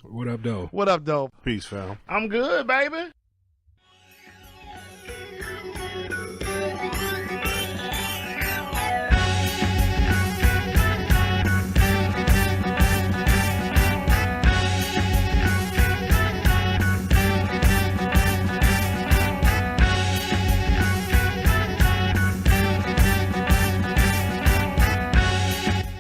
What up, though? What up, though? Peace, fam. I'm good, baby.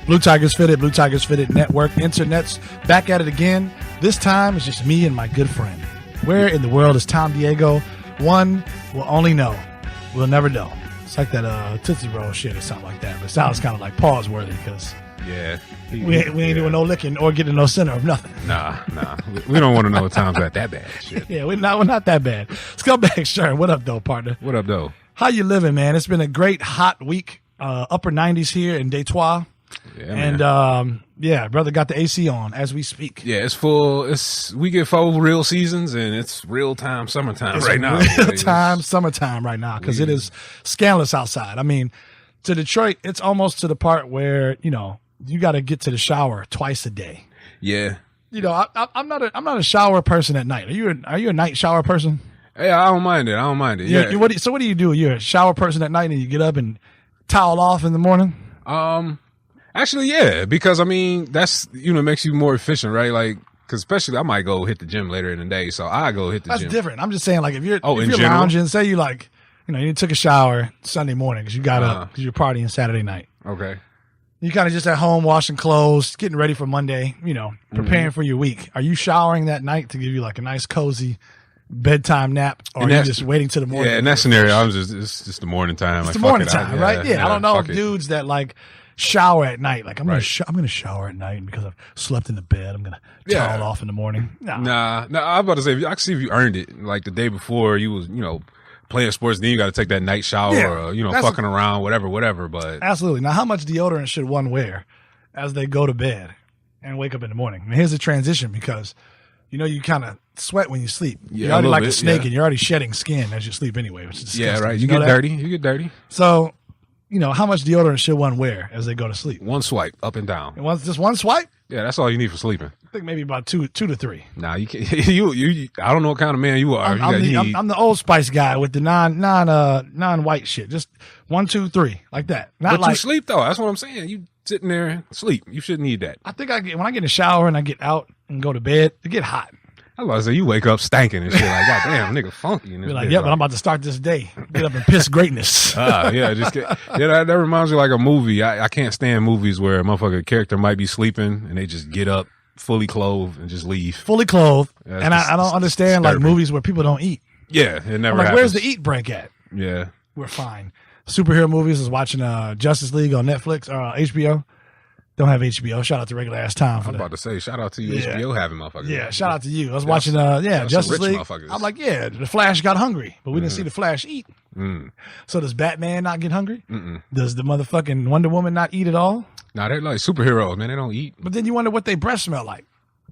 Blue Tigers Fitted Network, Internet's back at it again. This time it's just me and my good friend. Where in the world is Tom Diego? One will only know. We'll never know. It's like that Tootsie Roll shit or something like that. But it sounds kind of like pause worthy because we ain't doing no licking or getting no center of nothing. Nah. We don't want to know Tom's got that bad shit. Yeah, we're not that bad. Scumbag Sherm, what up, though, partner? What up, though? How you living, man? It's been a great hot week. Upper 90s here in Detroit. Yeah, and brother got the AC on as we speak. Yeah, it's full. We get 4 real seasons, and it's real time summertime right now. Real time summertime right now because it is scandalous outside. I mean, to Detroit, it's almost to the part where you got to get to the shower twice a day. Yeah, I'm not a shower person at night. Are you a night shower person? Yeah, I don't mind it. Yeah. So what do you do? You're a shower person at night, and you get up and towel off in the morning. Actually, yeah, because I mean that's makes you more efficient, right? Like, because especially I might go hit the gym later in the day, so I go hit the gym. That's different. I'm just saying, like if you're lounging, say you you took a shower Sunday morning because you got up because you're partying Saturday night. Okay. You kind of just at home washing clothes, getting ready for Monday. Preparing for your week. Are you showering that night to give you like a nice cozy bedtime nap, or are you just waiting till the morning? Yeah, in that scenario, it's just the morning time. It's the morning time, right? Yeah, I don't know dudes that like shower at night. Like I'm gonna shower at night because I've slept in the bed. I'm gonna towel off in the morning. Nah. I was about to say I can see if you earned it. Like the day before you was playing sports, then you got to take that night shower or fucking around, whatever. But absolutely. Now, how much deodorant should one wear as they go to bed and wake up in the morning? Now, here's the transition because you kind of sweat when you sleep. You're already like a snake, and you're already shedding skin as you sleep anyway, which is disgusting. Yeah, right. You get dirty. So. How much deodorant should one wear as they go to sleep? One swipe, up and down. Just one swipe? Yeah, that's all you need for sleeping. I think maybe about two to three. Nah, you can't. I don't know what kind of man you are. I'm the Old Spice guy with the non-white shit. Just 1, 2, 3, like that. But you sleep though. That's what I'm saying. You sitting there and sleep. You shouldn't need that. I think when I get in the shower and I get out and go to bed, it get hot. I was about to say, you wake up stanking and shit. Like, God damn, nigga funky. Be like, but I'm about to start this day. Get up and piss greatness. That reminds me of like a movie. I can't stand movies where a motherfucker character might be sleeping and they just get up fully clothed and just leave. Fully clothed. And I don't understand like movies where people don't eat. Yeah, it never happens. Where's the eat break at? Yeah. We're fine. Superhero movies is watching Justice League on Netflix or HBO. Don't have HBO. Shout out to regular ass Tom for that. I'm about to say, shout out to you, HBO having motherfuckers. Yeah, shout out to you. I was watching, Justice League. I'm like, the Flash got hungry, but we didn't see the Flash eat. So does Batman not get hungry? Does the motherfucking Wonder Woman not eat at all? Nah, they're like superheroes, man. They don't eat. But then you wonder what their breath smell like.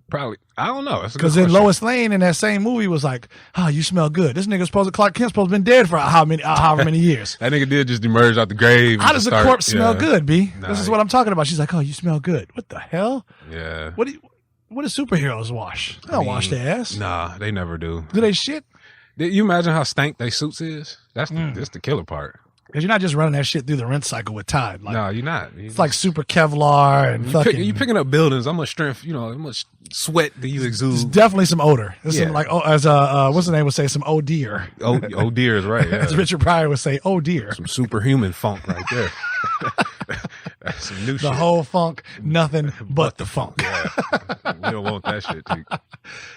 Probably. I don't know. Because then Lois Lane in that same movie was like, you smell good. This nigga's Clark Kent's supposed to have been dead for however many years. That nigga did just emerge out the grave. How does a corpse smell good, B? Nah, this is what I'm talking about. She's like, you smell good. What the hell? Yeah. What do superheroes wash? They don't wash their ass. Nah, they never do. Do they shit? Did you imagine how stank they suits is? That's the killer part. Because you're not just running that shit through the rinse cycle with Tide. Like, no, you're not. It's like super Kevlar and you picking up buildings. How much strength, how much sweat do you exude? There's definitely some odor. There's some like, what's the name would say? Some oh dear. Oh dear is right. Yeah. As Richard Pryor would say, oh dear. Some superhuman funk right there. That's some new shit. The whole funk, nothing but the funk. Yeah. You don't want that shit, Teek.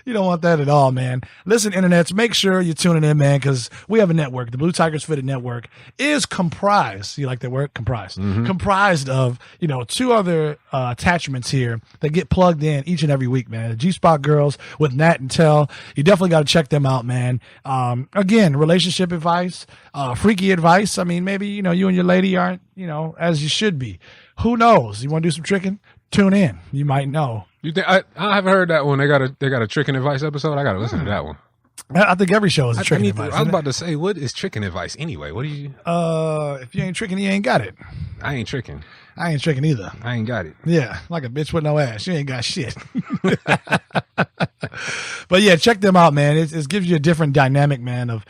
You don't want that at all, man. Listen, internets, make sure you're tuning in, man, because we have a network. The Blue Tigers Fitted Network is comprised. You like that word? Comprised. Comprised of, 2 other attachments here that get plugged in each and every week, man. The G-Spot Girls with Nat and Tell. You definitely got to check them out, man. Again, relationship advice, freaky advice. I mean, maybe, you and your lady aren't, as you should be. Who knows? You want to do some tricking? Tune in. You might know. You think I haven't heard that one? They got a tricking advice episode. I got to listen to that one. I think every show is a tricking advice. I was about to say, what is tricking advice anyway? What do you? If you ain't tricking, you ain't got it. I ain't tricking. I ain't tricking either. I ain't got it. Yeah, like a bitch with no ass. You ain't got shit. But yeah, check them out, man. It gives you a different dynamic, man, of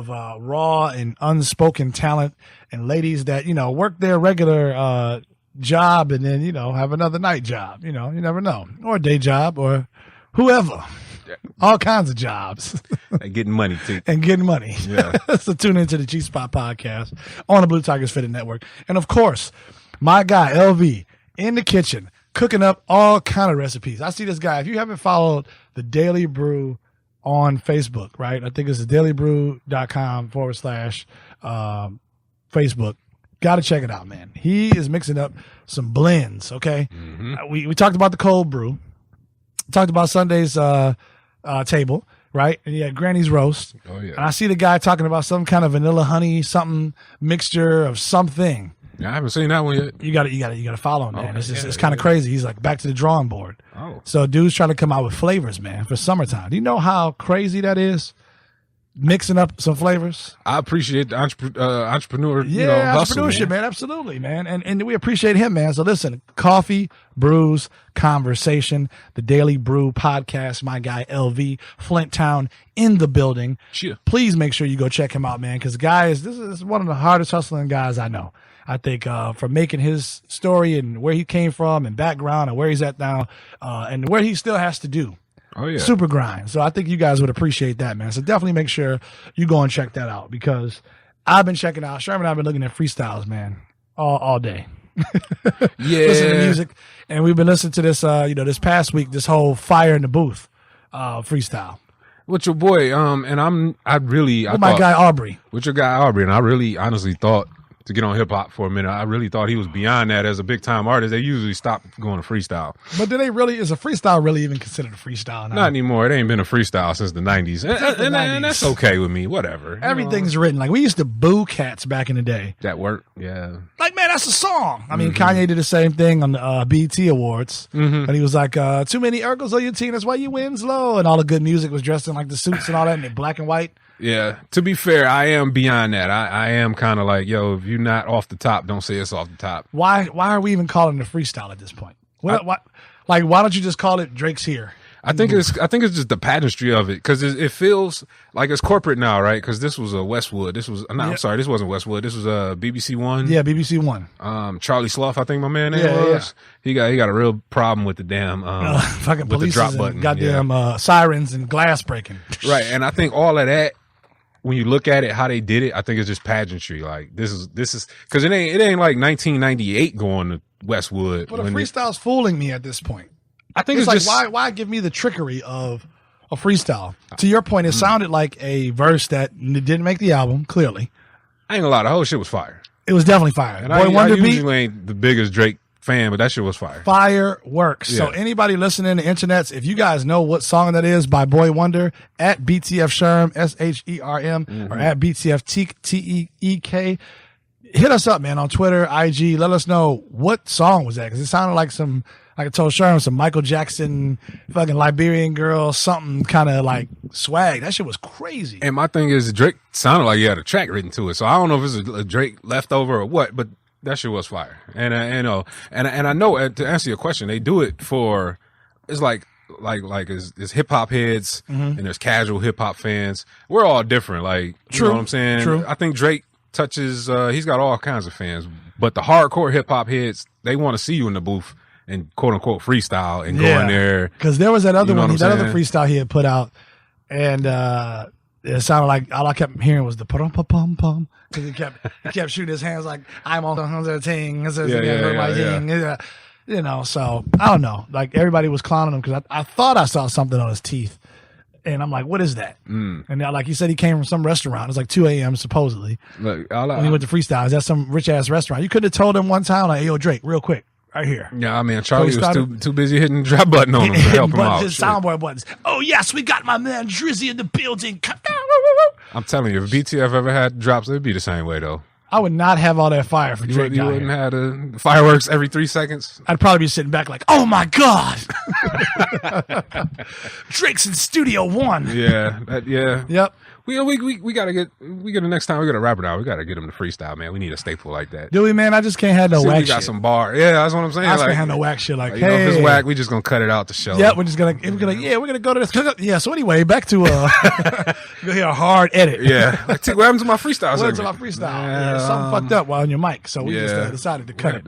raw and unspoken talent and ladies that, work their regular job and then, have another night job. You never know. Or a day job or whoever. All kinds of jobs. And getting money, too. And getting money. Yeah. So tune into the G-Spot podcast on the Blue Tigers Fitted Network. And of course, my guy, LV, in the kitchen, cooking up all kind of recipes. I see this guy. If you haven't followed the Daily Brew on Facebook, right? I think it's dailybrew.com/Facebook. Got to check it out, man. He is mixing up some blends, okay? Mm-hmm. We talked about the cold brew. Talked about Sunday's table, right? And yeah, Granny's roast. Oh yeah. And I see the guy talking about some kind of vanilla honey, something mixture of something. Yeah, I haven't seen that one yet. You got to follow him, man. Okay, It's kind of crazy. He's like back to the drawing board. Oh. So dude's trying to come out with flavors, man, for summertime. Do you know how crazy that is? Mixing up some flavors. I appreciate the entrepreneur, yeah, hustle, entrepreneurship, man. Absolutely, man. And we appreciate him, man. So listen, coffee, brews, conversation, the Daily Brew podcast, my guy LV, Flint Town in the building. Sure. Please make sure you go check him out, man, because this is one of the hardest hustling guys I know. I think from making his story and where he came from and background and where he's at now and where he still has to do. Oh, yeah. Super grind. So I think you guys would appreciate that, man. So definitely make sure you go and check that out because I've been checking out. Sherm and I have been looking at freestyles, man, all day. Yeah. Listening to music. And we've been listening to this, this past week, this whole Fire in the Booth freestyle. With your boy, and my guy Aubrey. With your guy Aubrey, and I really honestly thought, to get on hip hop for a minute, I really thought he was beyond that as a big time artist. They usually stop going to freestyle. But is a freestyle really even considered a freestyle now? Not anymore. It ain't been a freestyle since the 90s. And that's okay with me. Whatever. Everything's written. Like we used to boo cats back in the day. That worked. Yeah. Like, man, that's a song. I mean, Kanye did the same thing on the BET Awards. And he was like, too many Urkels on your team. That's why you wins low. And all the good music was dressed in like the suits and all that and they're black and white. Yeah. To be fair, I am beyond that. I am kind of like, yo, if you're not off the top, don't say it's off the top. Why are we even calling it a freestyle at this point? Why don't you just call it Drake's Here? I think it's just the pageantry of it because it feels like it's corporate now, right? Because this was a Westwood. I'm sorry, this wasn't Westwood. This was a BBC One. Yeah, BBC One. Charlie Slough, I think my man name was. Yeah. He got a real problem with the damn fucking with the drop button, goddamn sirens and glass breaking. Right, and I think all of that. When you look at it, how they did it, I think it's just pageantry. Like this is because it ain't like 1998 going to Westwood. But a freestyle's fooling me at this point. I think it's like just why give me the trickery of a freestyle? To your point, it sounded like a verse that didn't make the album. Clearly, I ain't gonna lie, the whole shit was fire. It was definitely fire. And I usually ain't the biggest Drake fan, but that shit was fire. Fireworks. Yeah. So anybody listening to the internets, if you guys know what song that is by Boy Wonder, at BTF Sherm, SHERM, or at BTF Teek, TEEK, hit us up, man, on Twitter, IG. Let us know what song was that, because it sounded like I told Sherm, some Michael Jackson, fucking Liberian girl, something kind of like swag. That shit was crazy. And my thing is, Drake sounded like he had a track written to it. So I don't know if it's a Drake leftover or what, but that shit was fire. And I know to answer your question, they do it for, it's like it's hip hop heads and there's casual hip hop fans. We're all different. Like, you know what I'm saying? True. I think Drake touches, he's got all kinds of fans, but the hardcore hip hop heads, they want to see you in the booth and quote unquote freestyle and go in there. Cause there was that other one, that other freestyle he had put out and, it sounded like all I kept hearing was the pum pum pum pum because he kept shooting his hands like I'm on the thing. You know, so I don't know. Like everybody was clowning him because I thought I saw something on his teeth, and I'm like, what is that? And now, like he said, he came from some restaurant. It's like 2 a.m. supposedly. Look, when he went to freestyle, is that some rich ass restaurant? You could have told him one time like, hey, yo, Drake, real quick. Right here. Yeah, I mean, Charlie was too busy hitting the drop button on him to help him out. His soundboard buttons. Oh, yes, we got my man Drizzy in the building. I'm telling you, if BTF ever had drops, it'd be the same way, though. I would not have all that fire for Drake. You wouldn't have the fireworks every 3 seconds. I'd probably be sitting back like, oh my God. Drake's in Studio One. Yeah. Yep. We gotta get the next time we gotta wrap it out. We gotta get him to freestyle, man. We need a staple like that. Do we, man? I just can't have no whack We got shit. some bar. Yeah, that's what I'm saying. I just can't have no whack shit like, you know, hey. if it's whack, we just gonna cut it out the show. Yeah, we're gonna go to this. Yeah, so anyway, back to go hear a hard edit. Yeah. Like, what happened to my freestyle What segment? to my freestyle? Yeah, something fucked up while on your mic, so we just decided to cut it.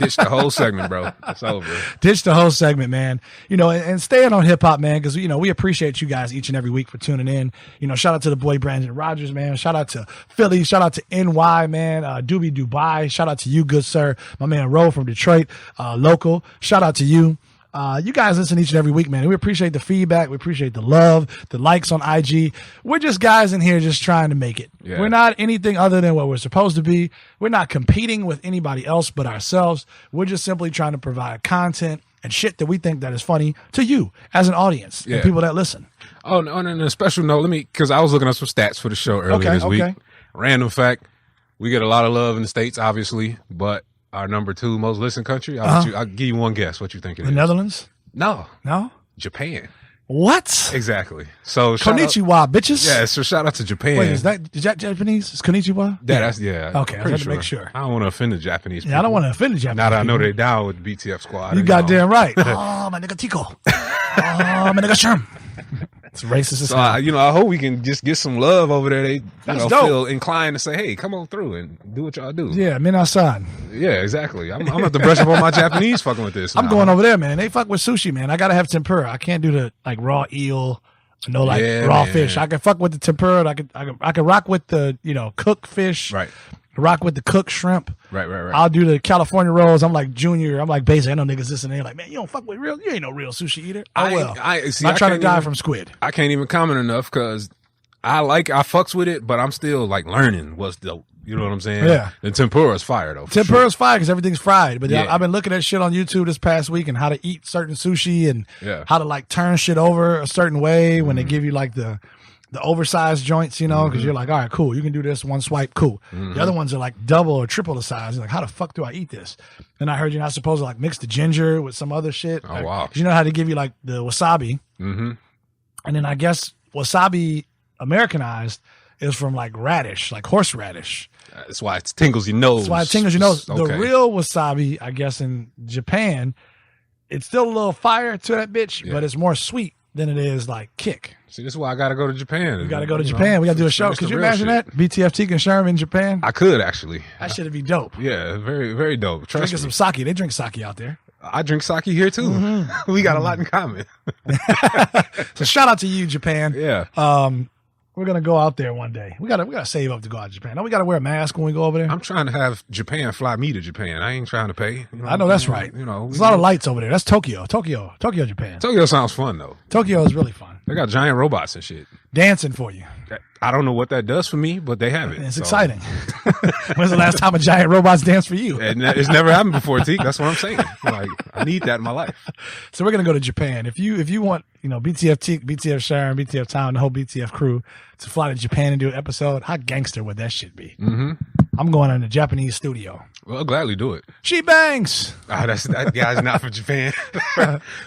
Ditch the whole segment, bro. It's over. Ditch the whole segment, man. You know, and staying on hip hop, man, because you know we appreciate you guys each and every week for tuning in. You know, shout out to the boy Brandon Rogers, man. Shout out to Philly. Shout out to NY, man. Doobie Dubai. Shout out to you, good sir. My man Ro from Detroit, local. Shout out to you. You guys listen each and every week, man. We appreciate the feedback. We appreciate the love, the likes on IG. We're just guys in here just trying to make it. Yeah. We're not anything other than what we're supposed to be. We're not competing with anybody else but ourselves. We're just simply trying to provide content and shit that we think that is funny to you as an audience and people that listen. Oh, no, and on a special note, because I was looking up some stats for the show earlier this week. Random fact, we get a lot of love in the States, obviously, but our number 2 most listened country, I'll give you one guess. What you think it is? The Netherlands? No. No? Japan. What? Exactly. So Konnichiwa, bitches. Yeah, so shout out to Japan. Wait, is that Japanese? Is Konnichiwa? Yeah. Okay, I had to make sure. I don't want to offend the Japanese people. Yeah, I don't want to offend the Japanese Now that I know people. they're down with the BTF squad. You goddamn right. Oh, my nigga Tico. Oh, my nigga Sherm. It's racist as hell. I hope we can just get some love over there. They That's dope. feel inclined to say, hey, come on through and do what y'all do. Yeah, Minasan. Yeah, exactly. I'm going to have to brush up on my Japanese fucking with this. I'm going over there, man. They fuck with sushi, man. I got to have tempura. I can't do the like raw eel, raw man. fish. I can fuck with the tempura. I can rock with the, cooked fish. Right. Rock with the cooked shrimp. Right. I'll do the California rolls. I'm like junior. I'm like basic. I know niggas listening. They're like, man, you don't fuck with you ain't no real sushi eater. I'm not trying to die from squid. I can't even comment enough because I fucks with it, but I'm still like learning what's dope. You know what I'm saying? Yeah. And tempura's fire though. Tempura's fire because everything's fried. But Yeah. I've been looking at shit on YouTube this past week and how to eat certain sushi and how to like turn shit over a certain way when they give you like the oversized joints, because you're like, all right, cool. You can do this one swipe, cool. The other ones are like double or triple the size. You're like, how the fuck do I eat this? And I heard you're not supposed to like mix the ginger with some other shit. Oh, wow. 'Cause you know how to give you like the wasabi. Mm-hmm. And then I guess wasabi Americanized is from like radish, like horseradish. That's why it tingles your nose. That's why it tingles your nose. Okay. The real wasabi, I guess in Japan, it's still a little fire to that bitch, but it's more sweet than it is like kick. See, this is why I got to go to Japan. We got to go to Japan. We got to do a show. Could you imagine that? BTF Teek and Sherm in Japan? I could actually. That should be dope. Yeah, very, very dope. Trust Drinking me. some sake. They drink sake out there. I drink sake here too. We got a lot in common. So shout out to you, Japan. Yeah. We're gonna go out there one day. We gotta save up to go out to Japan. No, we gotta wear a mask when we go over there. I'm trying to have Japan fly me to Japan. I ain't trying to pay. I know that's right. There's a lot of lights over there. That's Tokyo, Japan. Tokyo sounds fun though. Tokyo is really fun. They got giant robots and shit. Dancing for you. I don't know what that does for me, but they have it. It's exciting. When's the last time a giant robot's danced for you? And it's never happened before, Teek. That's what I'm saying. Like, I need that in my life. So we're gonna go to Japan. If you want, BTF Teek, BTF Sherm, BTF Tom, the whole BTF crew to fly to Japan and do an episode, how gangster would that shit be? Mm-hmm. I'm going in the Japanese studio. Well, I'll gladly do it. She bangs. That guy's not from Japan.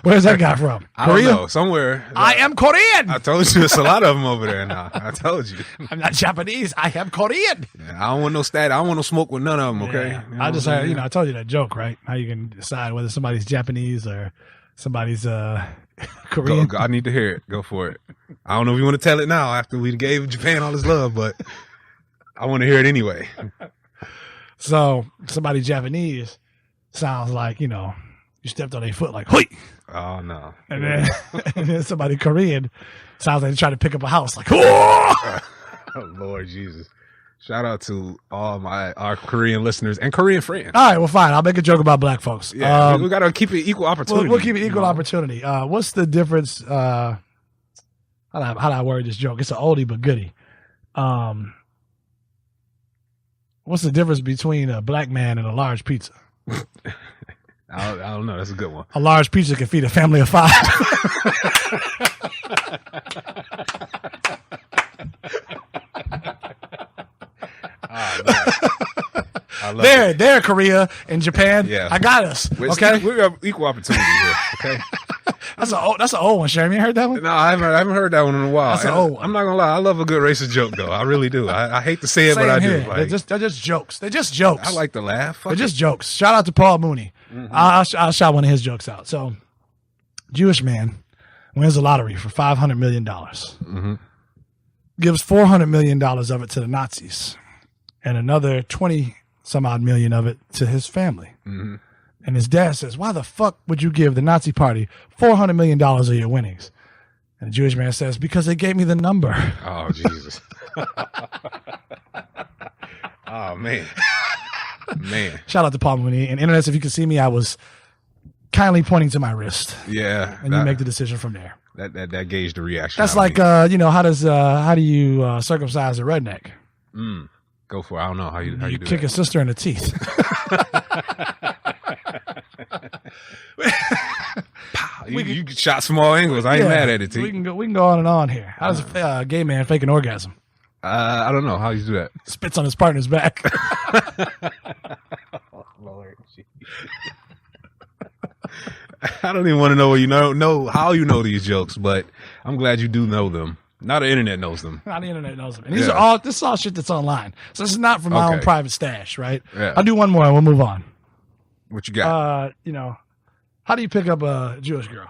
Where's that guy from? I Korea? don't know. Somewhere. I am Korean. I told you, it's a lot of them over there now. I told you. I'm not Japanese. I am Korean. Yeah, I don't want no stat. I don't want no smoke with none of them. Okay. Yeah. You know I just what I'm heard, saying? I told you that joke, right? How you can decide whether somebody's Japanese or somebody's Korean. I need to hear it. Go for it. I don't know if you want to tell it now after we gave Japan all this love, but I want to hear it anyway. So somebody Japanese sounds like, you stepped on their foot like, hoi! Oh no. And then somebody Korean sounds like they're trying to pick up a house like, oh! Oh Lord Jesus. Shout out to all our Korean listeners and Korean friends. All right, well, fine. I'll make a joke about black folks. Yeah, we got to keep it equal opportunity. We'll keep it equal opportunity. What's the difference? How do I word this joke? It's an oldie but goodie. What's the difference between a black man and a large pizza? I don't know. That's a good one. A large pizza can feed a family of 5. Oh, love there, Korea and Japan. Yeah. I got us. Okay, we have equal opportunity here. Okay. that's an old one, Sherm. You heard that one? No, I haven't heard that one in a while. That's an old one. I'm not gonna lie, I love a good racist joke though. I really do. I hate to say it, but I do. Here. Like, They're just jokes. They're just jokes. I like to laugh. Fuck They're it. just jokes. Shout out to Paul Mooney. I'll shout one of his jokes out. So, Jewish man wins the lottery for $500 million. Gives $400 million of it to the Nazis, and another 20 some odd million of it to his family. And his dad says, "Why the fuck would you give the Nazi party $400 million of your winnings?" And the Jewish man says, "Because they gave me the number." Oh Jesus. Oh man. Shout out to Paul Mooney. And internet, if you can see me, I was kindly pointing to my wrist. Yeah. And you make the decision from there. That gauged the reaction. That's like how do you circumcise a redneck? Go for it. I don't know how you do kick that. a sister in the teeth. You shot small angles. I ain't mad at it, T. We can go on and on here. How does a gay man fake an orgasm? I don't know how you do that. Spits on his partner's back. Lord. I don't even want to know how you know these jokes, but I'm glad you do know them. Now the internet knows them. Now the internet knows them. And this is all shit that's online. So this is not from my own private stash, right? Yeah. I'll do one more and we'll move on. What you got? How do you pick up a Jewish girl?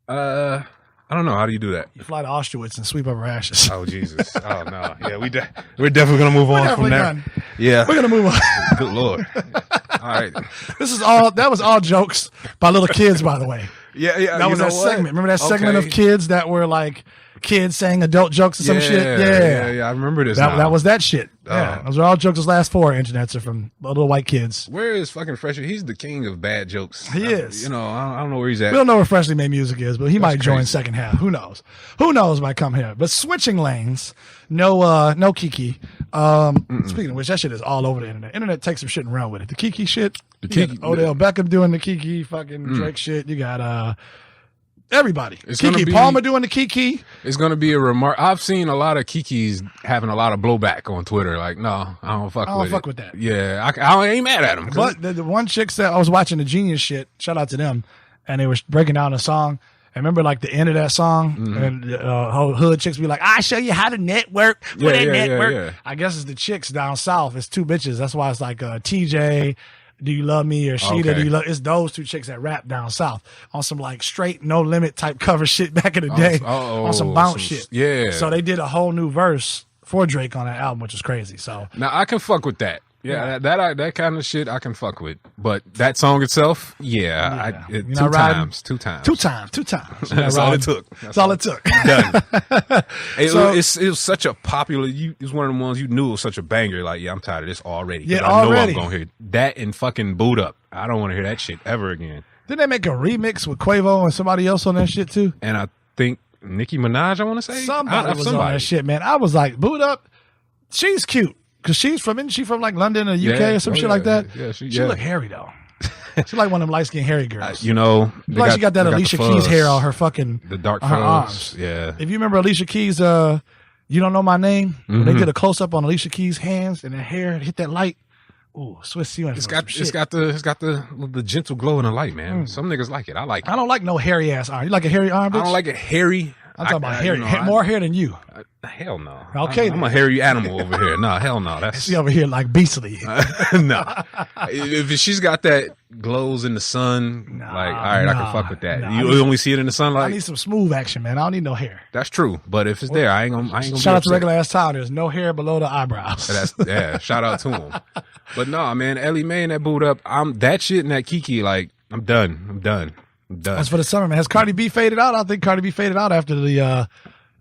I don't know. How do you do that? You fly to Auschwitz and sweep up her ashes. Oh Jesus! Oh no! Yeah, we're definitely gonna move on from there. Done. Yeah, we're gonna move on. Good Lord! All right, that was all jokes by little kids, by the way. Yeah. That was that segment. Remember that segment of kids that were like kids saying adult jokes or some shit? Yeah. I remember this. That was that shit. Yeah, those are all jokes. Those last four internets are from little white kids. Where is fucking Fresher? He's the king of bad jokes. He is. I don't know where he's at. We don't know where Freshly Made Music is, but he might join second half. Who knows? Who knows might come here. But switching lanes, no Kiki. Speaking of which, that shit is all over the internet. Internet takes some shit and run with it. The Kiki shit. Odell Beckham doing the Kiki, fucking Drake shit. You got everybody. Kiki Palmer doing the Kiki. It's going to be a remark. I've seen a lot of Kikis having a lot of blowback on Twitter. Like, no, I don't fuck with that. Yeah, I ain't mad at him. But the one chick said, I was watching the Genius shit. Shout out to them. And they were breaking down a song. And remember, like, the end of that song? And hood chicks be like, I show you how to network. Network. Yeah. I guess it's the chicks down south. It's two bitches. That's why it's like TJ, do you love me, or Sheeta, do you love? It's those two chicks that rap down south on some like straight No Limit type cover shit back in the day, on some bounce shit. Yeah. So they did a whole new verse for Drake on that album, which is crazy. So now I can fuck with that. Yeah, that kind of shit I can fuck with. But that song itself, two times. That's all it took. That's all it took. Done. It was such a popular. It was one of the ones you knew was such a banger. Like, I'm tired of this already. Yeah, I know already. I'm gonna hear that and fucking Boot Up. I don't want to hear that shit ever again. Didn't they make a remix with Quavo and somebody else on that shit too? And I think Nicki Minaj. I want to say somebody was on that shit. Man, I was like, Boot Up. She's cute. Cause isn't she from like London or UK or some shit like that? Yeah, she look hairy though. She's like one of them light skinned hairy girls. She got that Alicia Keys hair on her fucking the dark on her arms. Yeah. If you remember Alicia Keys, You Don't Know My Name. They did a close up on Alicia Keys' hands and her hair hit that light. Ooh, Swiss, you It's got the gentle glow in the light, man. Some niggas like it. I like it. I don't like no hairy ass arm. You like a hairy arm, bitch? I don't like it hairy. I'm talking about hairy. More hair than you. Hell no. Okay, I'm a hairy animal over here. No, hell no. That's she over here like beastly. No. If she's got that glows in the sun, all right, I can fuck with that. You only see it in the sunlight. I need some smooth action, man. I don't need no hair. That's true. But if it's there, I ain't gonna shout out to regular ass Tyler. There's no hair below the eyebrows. Shout out to him. But no, man, Ellie Mae and that Boot Up. That shit and that Kiki, like, I'm done. That's for the summer, man. Has Cardi B faded out? I think Cardi B faded out after the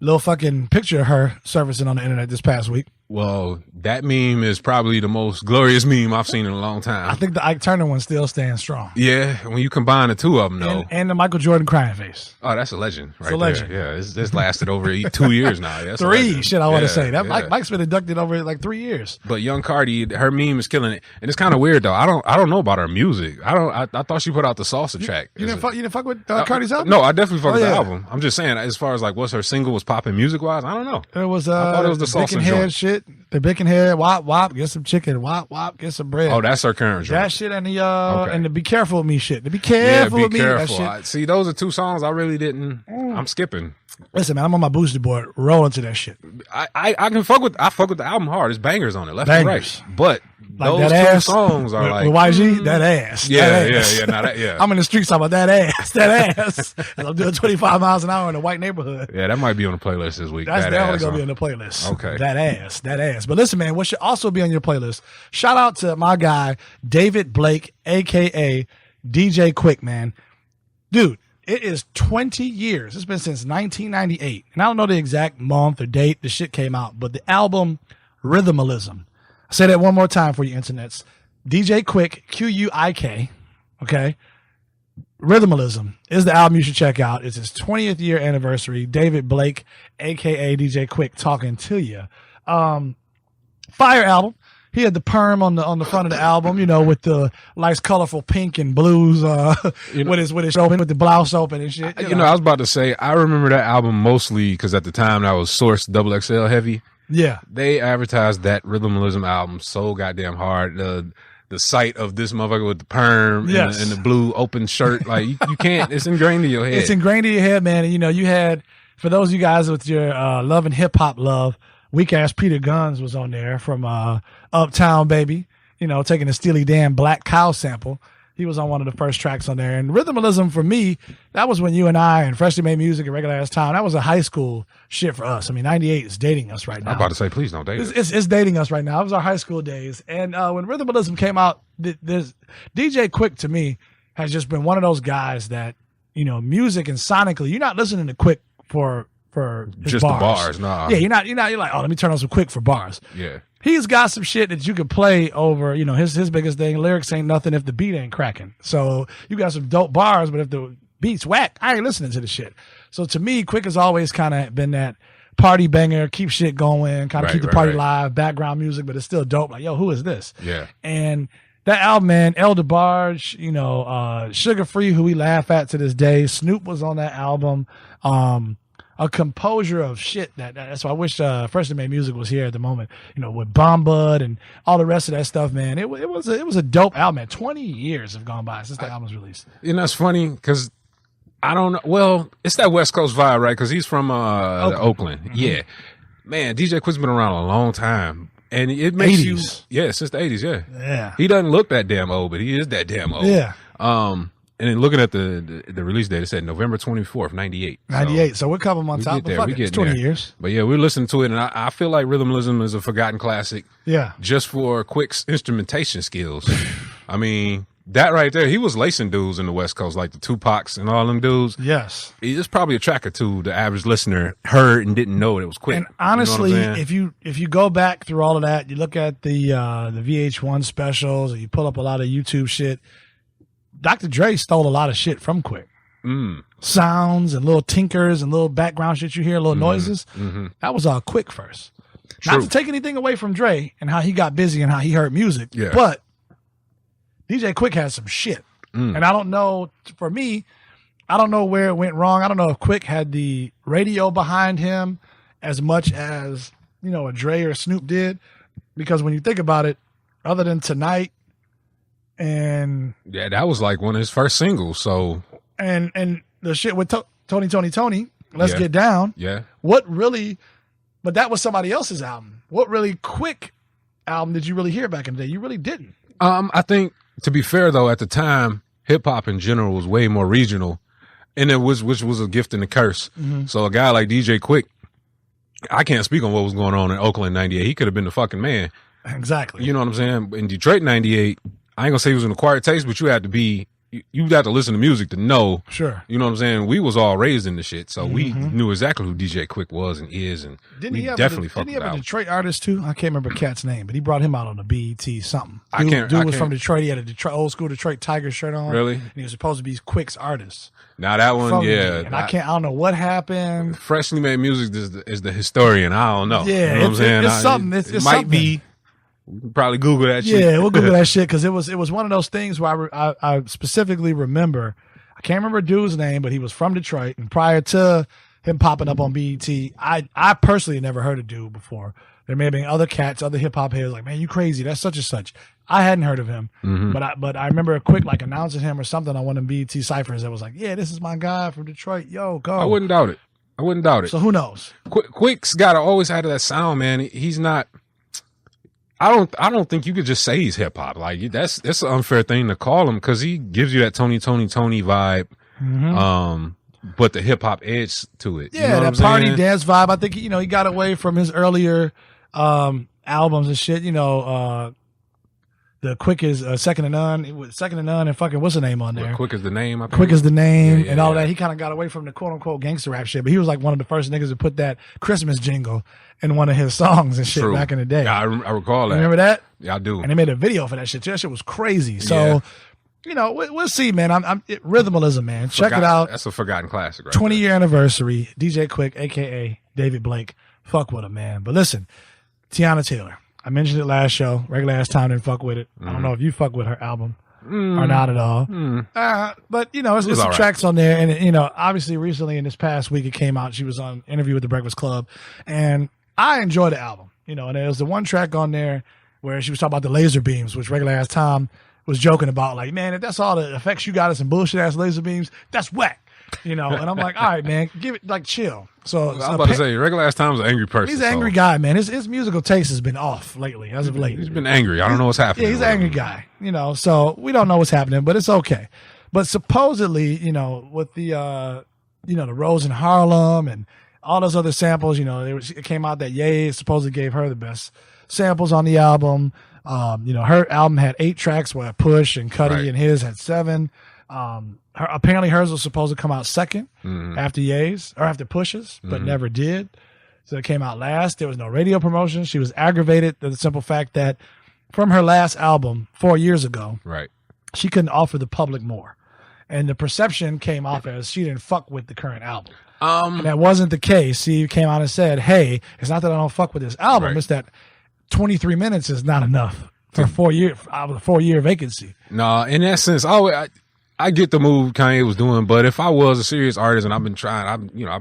little fucking picture of her surfacing on the internet this past week. Well, that meme is probably the most glorious meme I've seen in a long time. I think the Ike Turner one still stands strong. Yeah, when you combine the two of them, though. And the Michael Jordan crying face. Oh, that's a legend right it's a legend. there. Yeah, it's lasted over 2 years now. Yeah, three, shit, I want to say. Mike's been inducted over like 3 years. But young Cardi, her meme is killing it. And it's kind of weird, though. I don't know about her music. I thought she put out the salsa track. You didn't fuck with Cardi's album? No, I definitely fucked with the album. I'm just saying, as far as like what's her single was popping music-wise, I don't know. It was, I thought it was the Dick salsa and joint. Head shit. shit. The bacon head, wop wop, get some chicken, wop wop, get some bread. Oh, that's her current joint. That shit and the and the Be Careful with Me shit. The Be Careful with Me. That shit. See, those are two songs I really didn't. I'm skipping. Listen, man, I'm on my booster board rolling to that shit. I can fuck with the album hard. There's bangers on it, left Bangers. and right. But Like those that two ass, songs are with YG, that ass. Yeah, that ass. yeah. Now that, yeah. I'm in the streets talking about that ass. And I'm doing 25 miles an hour in a white neighborhood. Yeah, that might be on the playlist this week. That's that definitely ass, going to be on the playlist. Okay. That ass. But listen, man, what should also be on your playlist? Shout out to my guy, David Blake, a.k.a. DJ Quik, man. Dude, it is 20 years. It's been since 1998. And I don't know the exact month or date the shit came out, but the album Rhythm-a-lism. I'll say that one more time for you internets. DJ Quik, Quik, okay? Rhythm-a-lism is the album you should check out. It's his 20th year anniversary. David Blake, a.k.a. DJ Quik, talking to you. Fire album. He had the perm on the front of the album, you know, with the nice colorful pink and blues, with his open, with the blouse open and shit. You know, I was about to say, I remember that album mostly because at the time that was Source XXL heavy. Yeah. They advertised that Rhythm-a-lism album so goddamn hard. The sight of this motherfucker with the perm and the blue open shirt, like you can't, it's ingrained in your head. It's ingrained in your head, man. And you know, you had, for those of you guys with your love and hip hop love, weak ass Peter Guns was on there from Uptown Baby, you know, taking a Steely Dan Black Cow sample. He was on one of the first tracks on there. And Rhythm-a-lism for me, that was when you and I and Freshly Made Music at Regular Ass Time, that was a high school shit for us. I mean, 98 is dating us right now. I'm about to say, please don't date us. It's dating us right now. It was our high school days. And when Rhythm-a-lism came out, there's DJ Quik to me has just been one of those guys that, you know, music and sonically, you're not listening to Quik for his just bars. the bars, nah. Yeah, you're like, oh, let me turn on some Quik for bars. Yeah. He's got some shit that you could play over, you know, his biggest thing, lyrics ain't nothing if the beat ain't cracking. So you got some dope bars, but if the beat's whack, I ain't listening to the shit. So to me, Quik has always kind of been that party banger, keep shit going, kind of keep the party live, background music, but it's still dope. Like, yo, who is this? Yeah. And that album, man, El DeBarge, you know, Sugar Free, who we laugh at to this day. Snoop was on that album. A composure of shit that's why I wish Freshly Made Music was here at the moment, you know, with Bombud and all the rest of that stuff, man. It was a dope album, man. 20 years have gone by since the album was released. You know, it's funny because I don't know. Well, it's that West Coast vibe, right? Because he's from Oakland. Mm-hmm. Yeah. Man, DJ Quik's been around a long time. And it makes 80s. Yeah, since the 80s, yeah. Yeah. He doesn't look that damn old, but he is that damn old. Yeah. And then looking at the release date, it said November 24th, 98. 98. So we're a couple months out, but fuck it, it's 20 years. But yeah, we're listening to it, and I feel like Rhythm-a-lism is a forgotten classic. Yeah. Just for Quik's instrumentation skills. I mean, that right there, he was lacing dudes in the West Coast, like the Tupacs and all them dudes. Yes. It's probably a track or two the average listener heard and didn't know it was Quik. And honestly, you know what I'm saying? if you go back through all of that, you look at the VH1 specials, or you pull up a lot of YouTube shit, Dr. Dre stole a lot of shit from Quik. Sounds and little tinkers and little background shit you hear, little noises. Mm-hmm. That was all Quik first. True. Not to take anything away from Dre and how he got busy and how he heard music, but DJ Quik has some shit. And I don't know, for me, I don't know where it went wrong. I don't know if Quik had the radio behind him as much as, you know, a Dre or Snoop did. Because when you think about it, other than Tonight, and yeah, that was like one of his first singles. So and the shit with Tony, Let's Get Down. Yeah. What really? But that was somebody else's album. What really Quik album did you really hear back in the day? You really didn't. I think, to be fair though, at the time, hip hop in general was way more regional, and which was a gift and a curse. Mm-hmm. So a guy like DJ Quik, I can't speak on what was going on in Oakland '98. He could have been the fucking man. Exactly. You know what I'm saying? In Detroit '98. I ain't gonna say he was an acquired taste, but you had to listen to music to know. Sure. You know what I'm saying? We was all raised in the shit, so we knew exactly who DJ Quik was and is, and didn't he have a Detroit artist too? I can't remember Cat's name, but he brought him out on the BET something. Dude was from Detroit. He had a old school Detroit Tiger shirt on. Really? And he was supposed to be Quik's artist. Now that one, yeah. And I don't know what happened. Freshly Made Music is the historian. I don't know. Yeah, you know what I'm saying? It's something. It might be. We can probably Google that shit. Yeah, we'll Google that shit because it was one of those things where I specifically remember. I can't remember a dude's name, but he was from Detroit, and prior to him popping up on BET. I personally never heard of dude before. There may have been other cats, other hip hop heads like, man, you crazy. That's such and such. I hadn't heard of him, but I remember Quik like announcing him or something on one of them BET ciphers that was like, yeah, this is my guy from Detroit. Yo, go. I wouldn't doubt it. So who knows? Quik's got to always have that sound, man. He's not. I don't think you could just say he's hip hop. Like that's an unfair thing to call him because he gives you that Tony vibe. But the hip hop edge to it. Yeah, you know that party dance vibe. I think he got away from his earlier albums and shit. The Quik is Second to None. Second to None and fucking what's the name on there? Quik is the name. I think. Quik is the name and all that. He kind of got away from the quote unquote gangster rap shit. But he was like one of the first niggas to put that Christmas jingle in one of his songs and shit back in the day. Yeah, I recall that. You remember that? Yeah, I do. And they made a video for that shit too. That shit was crazy. So. Yeah. We'll see, man. Rhythm-a-lism, man. Check it out. That's a forgotten classic, right? 20-year anniversary. DJ Quik, aka David Blake. Fuck with him, man. But listen, Teyana Taylor. I mentioned it last show. Regular ass time didn't fuck with it. I don't know if you fuck with her album or not at all. But it's some tracks on there, and obviously recently in this past week it came out. She was on Interview with the Breakfast Club, and I enjoyed the album. And there was the one track on there where she was talking about the laser beams, which regular ass Tom was joking about, like, man, if that's all the effects you got us some bullshit ass laser beams, that's whack. And I'm like, all right, man, give it, like, chill. So I'm about to say, regular ass Tom's an angry person. He's an angry guy, man. His musical taste has been off lately, as of late. He's been angry. I don't know what's happening. Yeah, he's an angry guy. So we don't know what's happening, but it's okay. But supposedly, with the the Rose in Harlem and all those other samples, it came out that Ye supposedly gave her the best samples on the album. Her album had 8 tracks, where Push and Cudi and his had 7. Apparently hers was supposed to come out second after Ye's or after Push's, but never did. So it came out last. There was no radio promotion. She was aggravated to the simple fact that from her last album 4 years ago, she couldn't offer the public more. And the perception came off as she didn't fuck with the current album. And that wasn't the case. She came out and said, hey, it's not that I don't fuck with this album. It's that 23 minutes is not enough for 4 year out of a 4-year vacancy. No, in that sense, I get the move Kanye was doing, but if I was a serious artist and I've been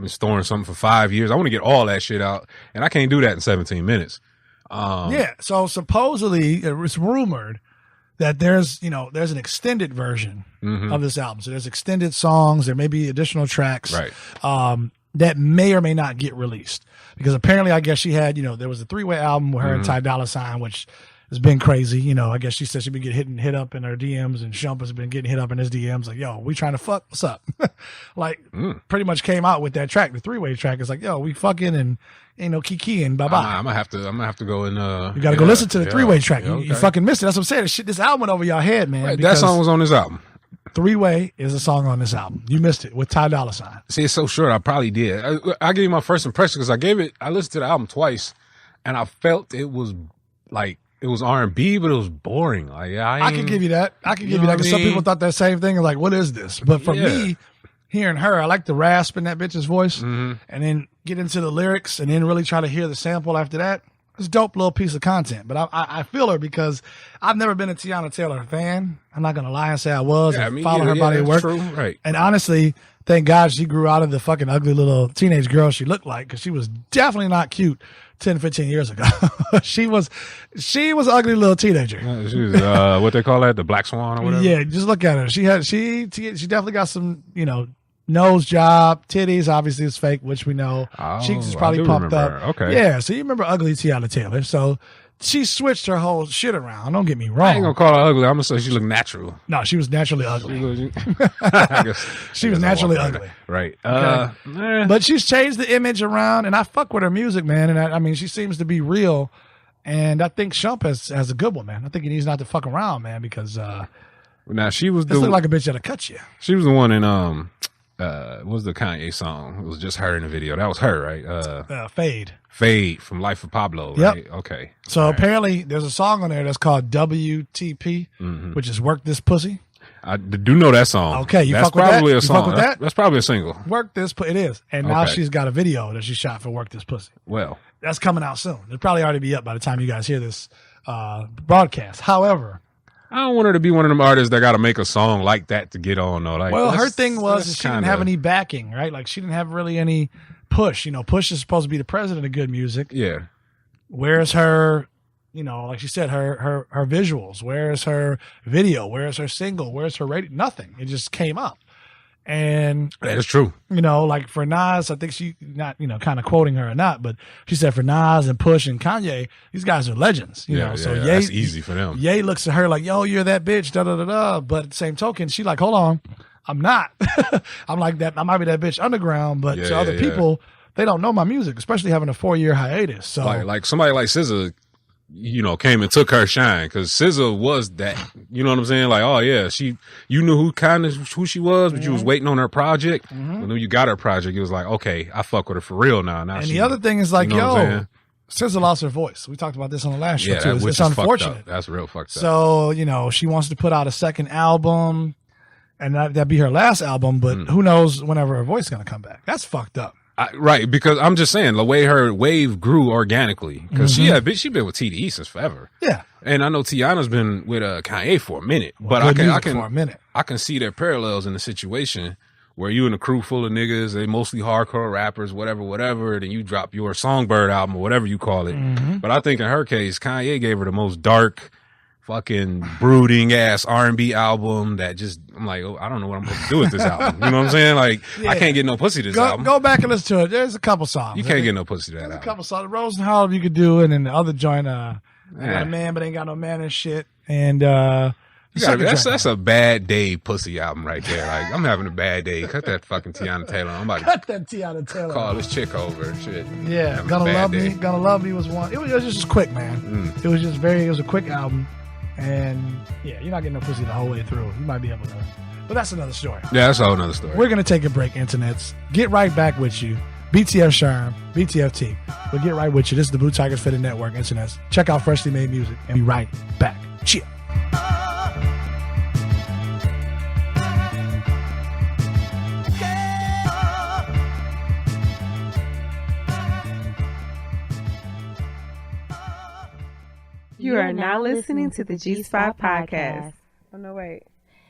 storing something for 5 years, I want to get all that shit out, and I can't do that in 17 minutes. So supposedly it's rumored that there's an extended version of this album. So there's extended songs, there may be additional tracks that may or may not get released. Because apparently, I guess she had, there was a 3-way album with her and Ty Dolla $ign, which has been crazy. I guess she said she'd been getting hit up in her DMs, and Shump has been getting hit up in his DMs. Like, yo, we trying to fuck? What's up? Pretty much came out with that track. The 3-way track is like, yo, we fucking and ain't no kiki and bye bye. I'm gonna have to go and you gotta go listen to the 3-way track. You fucking missed it. That's what I'm saying. This album went over your head, man. Right, that song was on this album. 3-way is a song on this album. You missed it with Ty Dolla $ign. See, it's so short. I probably did. I gave you my first impression because I listened to the album twice, and I felt it was like it was R&B, but it was boring. Like I can give you that. I can give you that because some people thought that same thing. Like, what is this? But for me, hearing her, I like the rasp in that bitch's voice, and then get into the lyrics, and then really try to hear the sample after that. It's a dope little piece of content, but I feel her because I've never been a Teyana Taylor fan. I'm not gonna lie and say I was. And follow her body of work. True. Right. And honestly, thank God she grew out of the fucking ugly little teenage girl she looked like, because she was definitely not cute 10, 15 years ago. she was an ugly little teenager. She was what they call that, the Black Swan or whatever. Yeah, just look at her. She definitely got some nose job, titties obviously is fake, which we know. Cheeks is probably pumped up. Okay. Yeah, so you remember ugly Teyana Taylor. So she switched her whole shit around. Don't get me wrong. I ain't gonna call her ugly. I'm gonna say she looked natural. No, she was naturally ugly. She was I naturally ugly. Right. Okay. But she's changed the image around, and I fuck with her music, man. And I mean, she seems to be real. And I think Shump has a good one, man. I think he needs not to fuck around, man, because now she was this look like a bitch that'll cut you. She was the one in what was the Kanye song? It was just her in the video. That was her, right? Fade from Life of Pablo, right? Yep. Okay. So apparently there's a song on there that's called WTP, which is Work This Pussy. I do know that song. Okay, that's fuck with probably that? a song. You fuck with that? That's probably a single. Work This Pussy. It is. And now she's got a video that she shot for Work This Pussy. Well, that's coming out soon. It'll probably already be up by the time you guys hear this broadcast. However, I don't want her to be one of them artists that got to make a song like that to get on, though. Like, well, her thing was she didn't have any backing, right? Like, she didn't have really any Push. You know, Push is supposed to be the president of good music. Yeah. Where's her, you know, like she said, her visuals? Where's her video? Where's her single? Where's her radio? Nothing. It just came up. And that is true. You know, like for Nas, I think she not, you know, kind of quoting her or not, but she said for Nas and Push and Kanye, these guys are legends. You know, so Ye, that's easy for them. Ye looks at her like, yo, you're that bitch, da da da da. But at the same token, she like, hold on, I'm not. I'm like that. I might be that bitch underground, but to other people, they don't know my music, especially having a 4-year hiatus. So like somebody like SZA, you know, came and took her shine because SZA was that. You know what I'm saying? Like, oh yeah, you knew who she was, but you was waiting on her project. When you got her project, it was like, okay, I fuck with her for real now. And the other thing is like, SZA lost her voice. We talked about this on the last show too. It's unfortunate. That's real fucked up. So you know, she wants to put out a second album, and that'd be her last album. But who knows whenever her voice is gonna come back? That's fucked up. Right, because I'm just saying the way her wave grew organically, because she been with TDE since forever. Yeah, and I know Tiana's been with Kanye for a minute, but I can see their parallels in the situation where you in a crew full of niggas, they mostly hardcore rappers, whatever, then you drop your Songbird album or whatever you call it. But I think in her case, Kanye gave her the most dark, fucking brooding ass R&B album that just, I'm like, oh, I don't know what I'm supposed to do with this album. You know what I'm saying? Like, I can't get no pussy to this album. Go back and listen to it. There's a couple songs. You can't get no pussy to that album. There's a couple songs. Rose and Harlem you could do, and then the other joint, I got a man but ain't got no man and shit. And that's a bad day pussy album right there. Like, I'm having a bad day. Cut that fucking Tiana Taylor. I'm about to cut that Tiana Taylor. Call this chick over and shit. Yeah, Gonna Love Me was one. It was just quick, man. It was a quick album. And yeah, you're not getting no pussy the whole way through. You might be able to, but that's another story. Yeah, that's a whole another story. We're gonna take a break, internets. Get right back with you. BTF Sherm, BTF Teek. We'll get right with you. This is the Blue Tigers Fitted Network, internets. Check out Freshly Made Music and be right back. Cheers. You are now listening to the G-Spot Podcast. Oh, no, wait.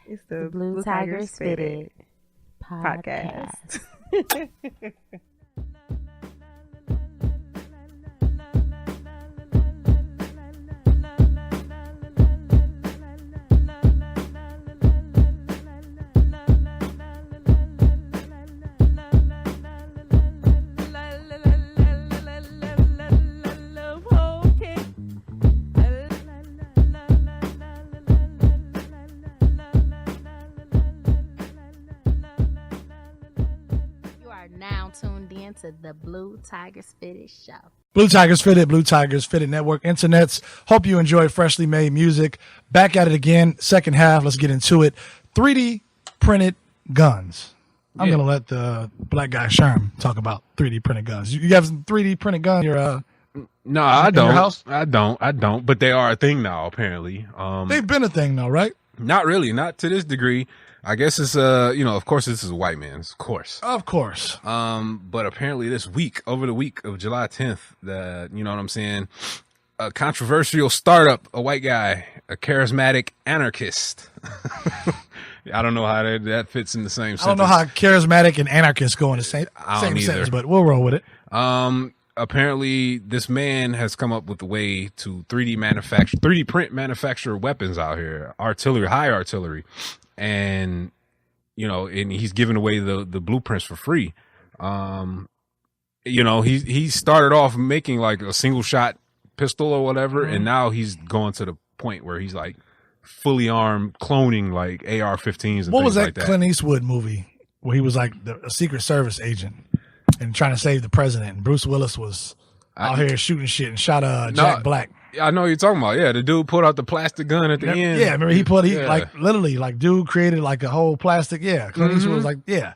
It's the Blue Tigers Fitted Podcast. Now tuned in to the Blue Tigers Fitted Show. Blue Tigers Fitted Network, internets. Hope you enjoy Freshly Made Music. Back at it again, second half. Let's get into it. 3D printed guns. I'm going to let the black guy Sherm talk about 3D printed guns. You have some 3D printed guns in your No, I don't. Your house? I don't. But they are a thing now, apparently. They've been a thing though, right? Not really. Not to this degree. I guess it's of course this is a white man's, of course. But apparently this week, over the week of July 10th, you know what I'm saying, a controversial startup, a white guy, a charismatic anarchist. I don't know how that fits in the same sentence. I don't know how charismatic and anarchist go in the same sentence, but we'll roll with it. Apparently this man has come up with a way to 3D print manufacture weapons out here, high artillery. And, you know, and he's giving away the blueprints for free. You know, he started off making like a single shot pistol or whatever. And now he's going to the point where he's like fully armed, cloning like AR-15s and what things was that like that. Clint Eastwood movie where he was like a Secret Service agent and trying to save the president? And Bruce Willis was out here shooting shit and shot Jack Black. I know what you're talking about. Yeah, the dude pulled out the plastic gun at the end. Yeah, remember like literally like dude created like a whole plastic. Yeah, Clint Eastwood was like the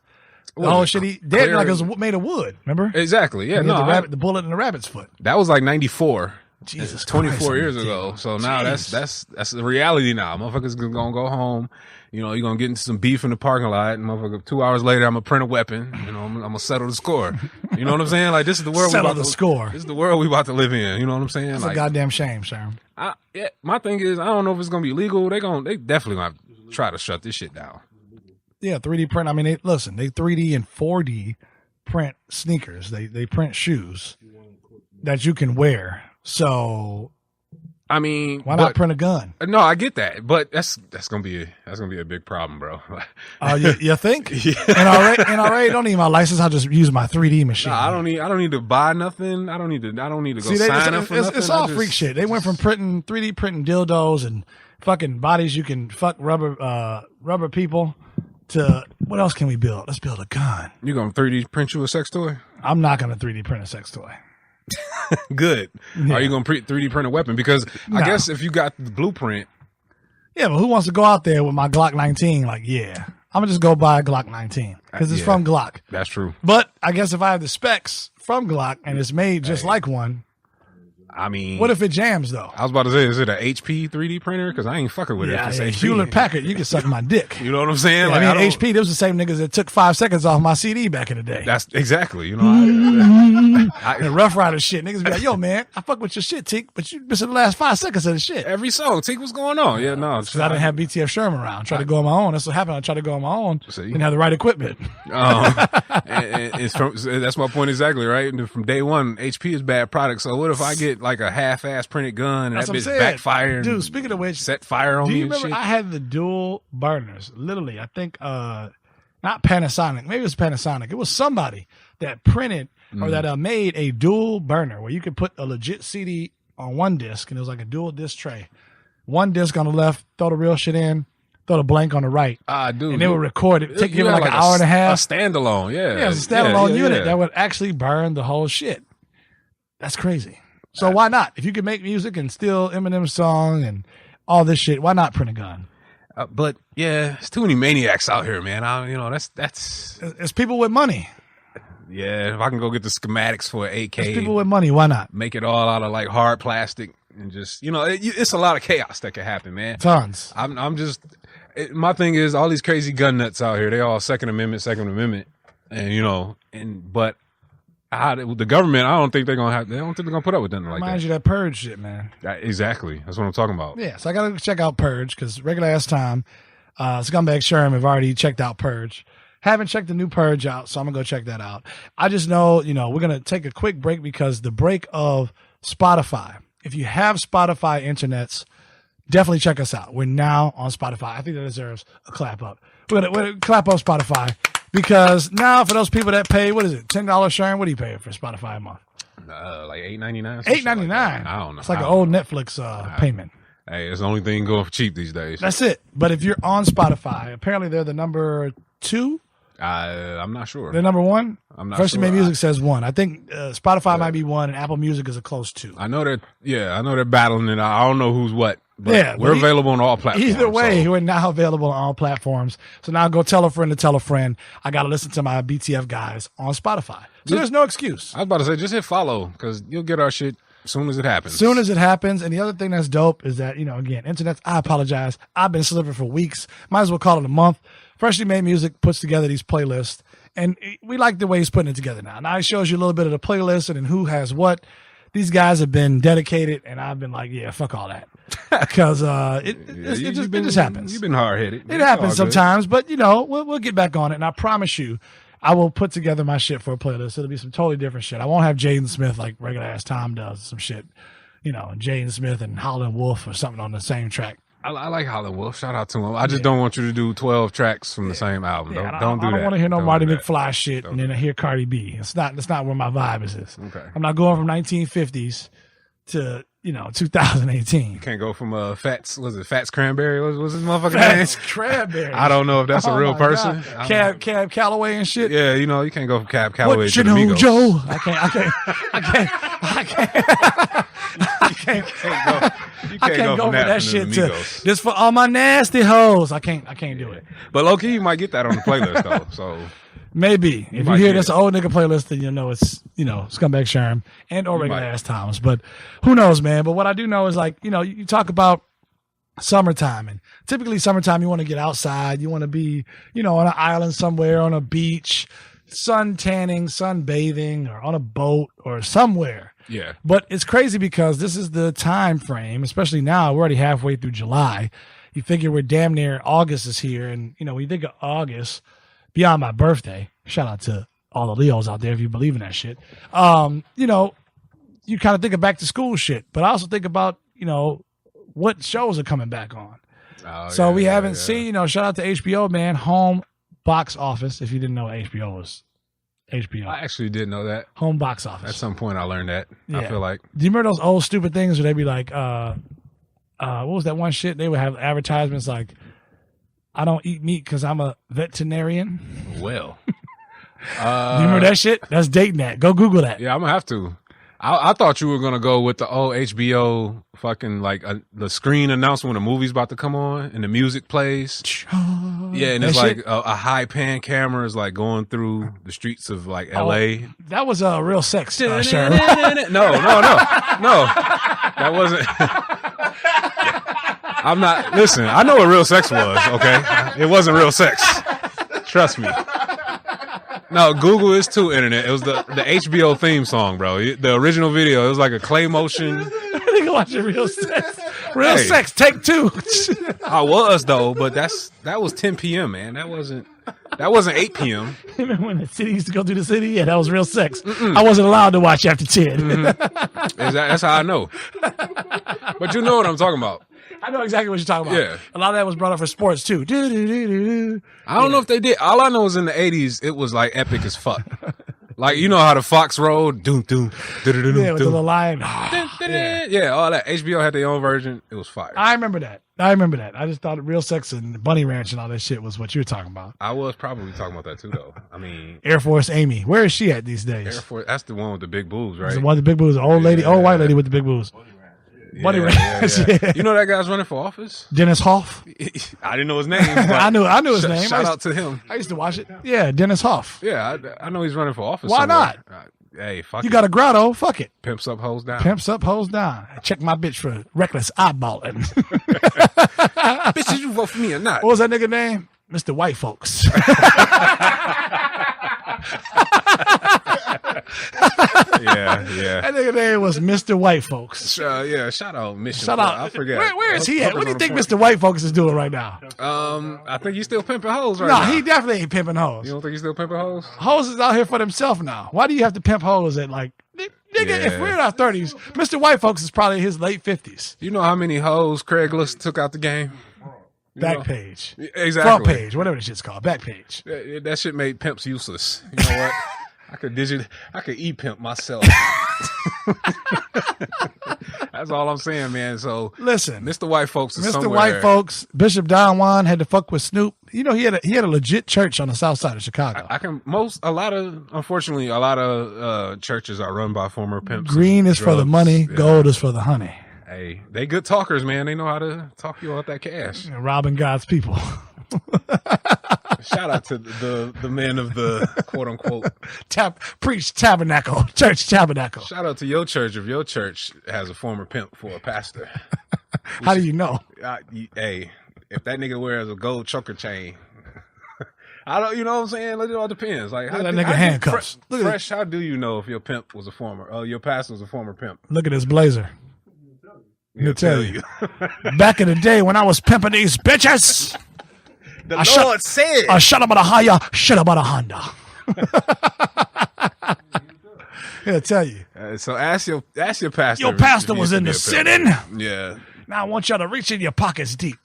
whole shit he did like it was made of wood. Remember? Exactly. Yeah, the bullet in the rabbit's foot. That was like 94. Jesus, 24 years ago. So now that's the reality now. Motherfuckers gonna go home. You know, you're gonna get into some beef in the parking lot, and motherfucker, 2 hours later, I'm gonna print a weapon. You know, I'm gonna settle the score. You know what I'm saying? Like, this is the world. This is the world we about to live in. You know what I'm saying? It's like, a goddamn shame, Sherm. My thing is, I don't know if it's gonna be legal. They definitely gonna try to shut this shit down. Yeah, 3D print. I mean, they 3D and 4D print sneakers. They print shoes that you can wear. So I mean, why not print a gun? No, I get that, but that's gonna be a big problem, bro. You think? Yeah. And I already don't need my license. I'll just use my 3D machine. Nah, I don't need to buy nothing. I don't need to go sign up for nothing. It's all freak shit. They went from 3D printing dildos and fucking bodies you can fuck rubber people to what else can we build? Let's build a gun. You gonna 3D print you a sex toy? I'm not gonna 3D print a sex toy. Good. Yeah. Are you gonna 3D print a weapon? Because I guess if you got the blueprint. Yeah, but who wants to go out there with my Glock 19? Like, yeah, I'm gonna just go buy a Glock 19 because it's from Glock. That's true. But I guess if I have the specs from Glock and it's made just like one, I mean, what if it jams though? I was about to say, is it a HP 3D printer? Because I ain't fucking with it. If it's HP. Hewlett Packard, you can suck my dick. You know what I'm saying? Yeah, like, I mean, HP, those the same niggas that took 5 seconds off my CD back in the day. That's exactly. You know, and Rough Rider shit. Niggas be like, yo, man, I fuck with your shit, Teek, but you missing the last 5 seconds of the shit. every song, Teek, what's going on? Yeah, no, Because I didn't have BTF Sherm around. I tried to go on my own. That's what happened. I tried to go on my own. Didn't have the right equipment. And that's my point exactly, right? And from day one, HP is bad product. So what if I get like a half-ass printed gun and That's that what bitch I'm saying. backfire? Dude, speaking of which, set fire on do me you and remember shit. I had the dual burners? Literally, I think not Panasonic. Maybe it was Panasonic. It was somebody that printed or that made a dual burner where you could put a legit CD on one disc and it was like a dual disc tray. One disc on the left, throw the real shit in, throw the blank on the right. Dude, and they would record it. Take you like an hour and a half. A standalone, yeah. Yeah, it's a standalone unit that would actually burn the whole shit. That's crazy. So why not? If you can make music and steal Eminem's song and all this shit, why not print a gun? But yeah, it's too many maniacs out here, man. That's It's people with money. yeah. If I can go get the schematics for an AK, It's people with money. Why not? make it all out of like hard plastic and just it's a lot of chaos that can happen, man. Tons. My thing is all these crazy gun nuts out here. They all Second Amendment, and but the government, I don't think they're gonna put up with nothing like Reminds that. you that Purge shit, man. Exactly, that's what I'm talking about. Yeah, so I gotta check out Purge because regular ass time. Scumbag Sherm have already checked out Purge. Haven't checked the new Purge out, so I'm gonna go check that out. I just know, we're gonna take a quick break because the break of Spotify. If you have Spotify internets, definitely check us out. We're now on Spotify. I think that deserves a clap up. We're gonna clap up Spotify because now for those people that pay, what is it, $10 Sherm? What do you pay for Spotify a month? Like $8.99. $8.99. Like I don't know. It's like an old Netflix payment. Hey, it's the only thing going for cheap these days. That's it. But if you're on Spotify, apparently they're the number 2. I'm not sure. They're number 1. I'm not Freshly sure. Made Music says 1. I think Spotify might be 1, and Apple Music is a close 2. I know that. Yeah, I know they're battling it. I don't know who's what. But Yeah, we're but available on all platforms. Either way, so. we're now available on all platforms. So now go tell a friend to tell a friend. I got to listen to my BTF guys on Spotify. So there's no excuse. I was about to say, just hit follow because you'll get our shit as soon as it happens. Soon as it happens. And the other thing that's dope is that, again, internet, I apologize. I've been slipping for weeks. Might as well call it a month. Freshly Made Music puts together these playlists. And we like the way he's putting it together now. Now he shows you a little bit of the playlist and who has what. These guys have been dedicated, and I've been like, yeah, fuck all that. Because it just happens. You've been hard-headed. It happens sometimes, but, we'll get back on it. And I promise you, I will put together my shit for a playlist. It'll be some totally different shit. I won't have Jaden Smith like regular-ass Tom does, some shit. Jaden Smith and Howlin' Wolf or something on the same track. I like Howlin' Wolf. Shout out to him. I just don't want you to do 12 tracks from the same album. Don't do that. I don't want to hear no Don't Marty do that. McFly shit and then I hear Cardi B. That's not where my vibe is. Okay. I'm not going from 1950s to 2018. You can't go from Fats. Was it Fats Cranberry? What's his motherfucking Fats name? Cranberry. I don't know if that's a real my person. God. Cab Calloway and shit. Yeah, you can't go from Cab Calloway What to you the know, Migos. Joe? I can't go for that shit to just for all my nasty hoes. I can't do it. But low key, you might get that on the playlist though. So maybe if you might hear get this it. old nigga playlist, then you'll know it's Scumbag Sherm and or regular might. ass Thomas. But who knows, man? But what I do know is you talk about summertime, and typically summertime you want to get outside, you want to be on an island somewhere, on a beach, sun tanning, sun bathing, or on a boat or somewhere. yeah, But it's crazy because this is the time frame, especially now. We're already halfway through July. You figure we're damn near August is here, and when you think of August, beyond my birthday, shout out to all the Leos out there, if you believe in that shit. You know, you kind of think of back to school shit, but I also think about, you know, what shows are coming back on. So we haven't seen, you know, shout out to HBO, man, home box office. If you didn't know HBO was HBO. I actually didn't know that. Home box office. At some point I learned that. Yeah. I feel like. Do you remember those old stupid things where they'd be like, what was that one shit? They would have advertisements like, I don't eat meat because I'm a veterinarian. Well. Do you remember that shit? That's dating that. Go Google that. Yeah, I'm gonna have to. I thought you were gonna go with the old HBO fucking like the screen announcement when the movie's about to come on and the music plays. Yeah, and it's like a high pan camera is like going through the streets of like LA. That was a real sex. Sherm. No, that wasn't. I'm not. Listen, I know what real sex was. Okay, it wasn't real sex. Trust me. No, Google is too, internet. It was the HBO theme song, bro. The original video, it was like a clay motion. I think watching real sex. Real sex, take 2. I was though, but that was 10 p.m., man. That wasn't 8 p.m. Remember when the city used to go through the city? Yeah, that was real sex. I wasn't allowed to watch after 10. That's how I know. But you know what I'm talking about. I know exactly what you're talking about. Yeah. A lot of that was brought up for sports too. I don't know if they did. All I know is in the 80s, it was like epic as fuck. Like, you know how the Fox rolled? Doom, doom, with the little lion. Yeah, all that. HBO had their own version. It was fire. I remember that. I just thought Real Sex and Bunny Ranch and all that shit was what you were talking about. I was probably talking about that too, though. I mean, Air Force Amy. Where is she at these days? Air Force. That's the one with the big boobs, right? That's the one with the big boobs. Old lady, old white lady with the big boobs. Bunny Ranch. Yeah. You know that guy's running for office? Dennis Hoff. I didn't know his name. I knew his name. Shout out to him. I used to watch it. Yeah, Dennis Hoff. Yeah, I know he's running for office. Why somewhere. not? Hey, fuck you got a grotto. Fuck it. Pimps up, hoes down. Pimps up, hoes down. Check my bitch for reckless eyeballing. Bitch, did you vote for me or not? What was that nigga name? Mr. White Folks. Yeah. That nigga name was Mr. White Folks. Yeah, shout out Mission. Shout out. I forget. Where is he at? What do you think Mr. White Folks is doing right now? I think he's still pimping hoes now. No, he definitely ain't pimping hoes. You don't think he's still pimping hoes? Hoes is out here for themselves now. Why do you have to pimp hoes at like, nigga, if we're in our 30s, Mr. White Folks is probably his late 50s. You know how many hoes Craigslist took out the game? Back page. Exactly. Front page, whatever the shit's called. Back page. That shit made pimps useless. You know what? I could e-pimp myself. That's all I'm saying, man. So listen, Mr. White Folks is Mr. somewhere. White Folks, Bishop Don Juan had to fuck with Snoop. You know, he had a legit church on the south side of Chicago. Unfortunately, a lot of churches are run by former pimps. Green is for the money, gold is for the honey. Hey, they good talkers, man. They know how to talk you out that cash. Robbing God's people. Shout out to the men of the quote unquote preach tabernacle, church tabernacle. Shout out to your church if your church has a former pimp for a pastor. How do you know? Hey, if that nigga wears a gold choker chain, I don't. You know what I'm saying? It all depends. Like how that nigga handcuffs. Fresh. How do you know if your pimp was your pastor was a former pimp? Look at his blazer. He'll tell you. Back in the day when I was pimping these bitches. The Lord said, "I shut up on a higher, shut up on a Honda." He'll tell you. So ask your pastor. Your pastor was in the sitting. Yeah. Now I want y'all to reach in your pockets deep.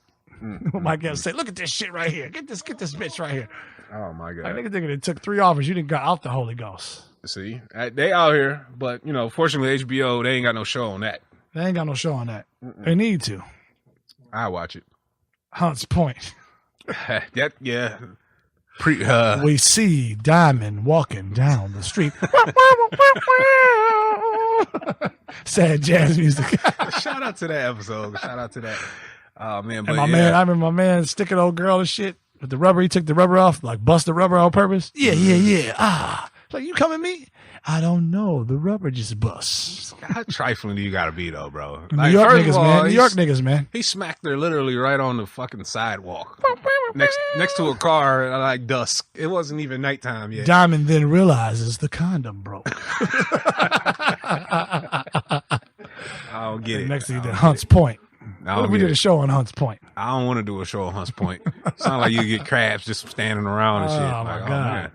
My guy say, "Look at this shit right here. Get this bitch right here." Oh my God. Like nigga it took 3 offers. You didn't got out the Holy Ghost. See, they out here, but fortunately HBO they ain't got no show on that. They ain't got no show on that. They need to. I watch it. Hunts Point. Yeah. We see Diamond walking down the street. Sad jazz music. Shout out to that episode. Shout out to that. Oh man, but I remember my man sticking old girl and shit with the rubber. He took the rubber off, like bust the rubber on purpose. Yeah. Like you coming me? I don't know. The rubber just busts. How trifling do you gotta be though, bro? New York niggas, man. He smacked her literally right on the fucking sidewalk, next to a car at like dusk. It wasn't even nighttime yet. Diamond then realizes the condom broke. I don't get it. Next thing to Hunts Point. What if we did a show on Hunts Point? I don't want to do a show on Hunts Point. Sound like you get crabs just standing around and shit. Oh my God.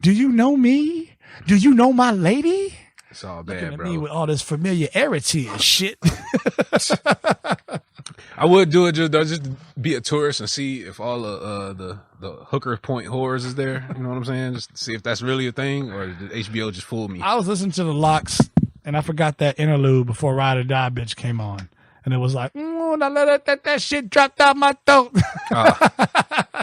Do you know me? Do you know my lady? It's all Looking bad, at bro. me with all this familiarity and shit. I would do it just to be a tourist and see if all the hooker point whores is there. You know what I'm saying? Just to see if that's really a thing, or did HBO just fool me? I was listening to the Locks, and I forgot that interlude before Ride or Die Bitch came on. And it was like, now let that shit dropped out my throat.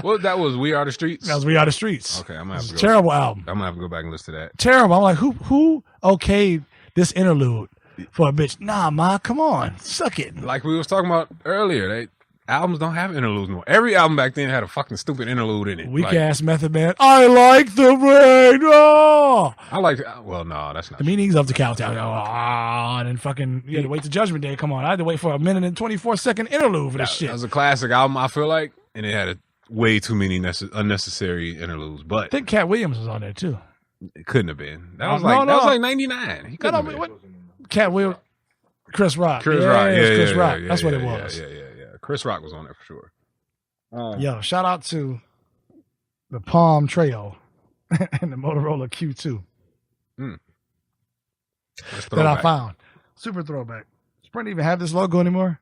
Well, that was We Are the Streets. That was We Are the Streets. Okay, I'm gonna have to go. Terrible album. I'm gonna have to go back and listen to that. Terrible. I'm like, who okayed this interlude for a bitch? Nah, ma, come on, suck it. Like we was talking about earlier, albums don't have interludes anymore. Every album back then had a fucking stupid interlude in it. Weak ass Method Man. I like the rain. Oh, I like. Well, no, that's not. the meanings of the countdown. Oh, and then fucking you had to wait till Judgment Day. Come on, I had to wait for a minute and 24-second interlude for this shit. That was a classic album, I feel like, and it had way too many unnecessary interludes. But I think Cat Williams was on there too. it couldn't have been. That was No, like no, that was no. like '99. He couldn't have been. What? Cat Williams. Chris Rock. Chris Rock. it was Yeah, Chris yeah, Rock. yeah, That's what it yeah, was. Yeah. Chris Rock was on there for sure. Yo, shout out to the Palm Trail and the Motorola Q2 that I found. Super throwback. Does Sprint even have this logo anymore?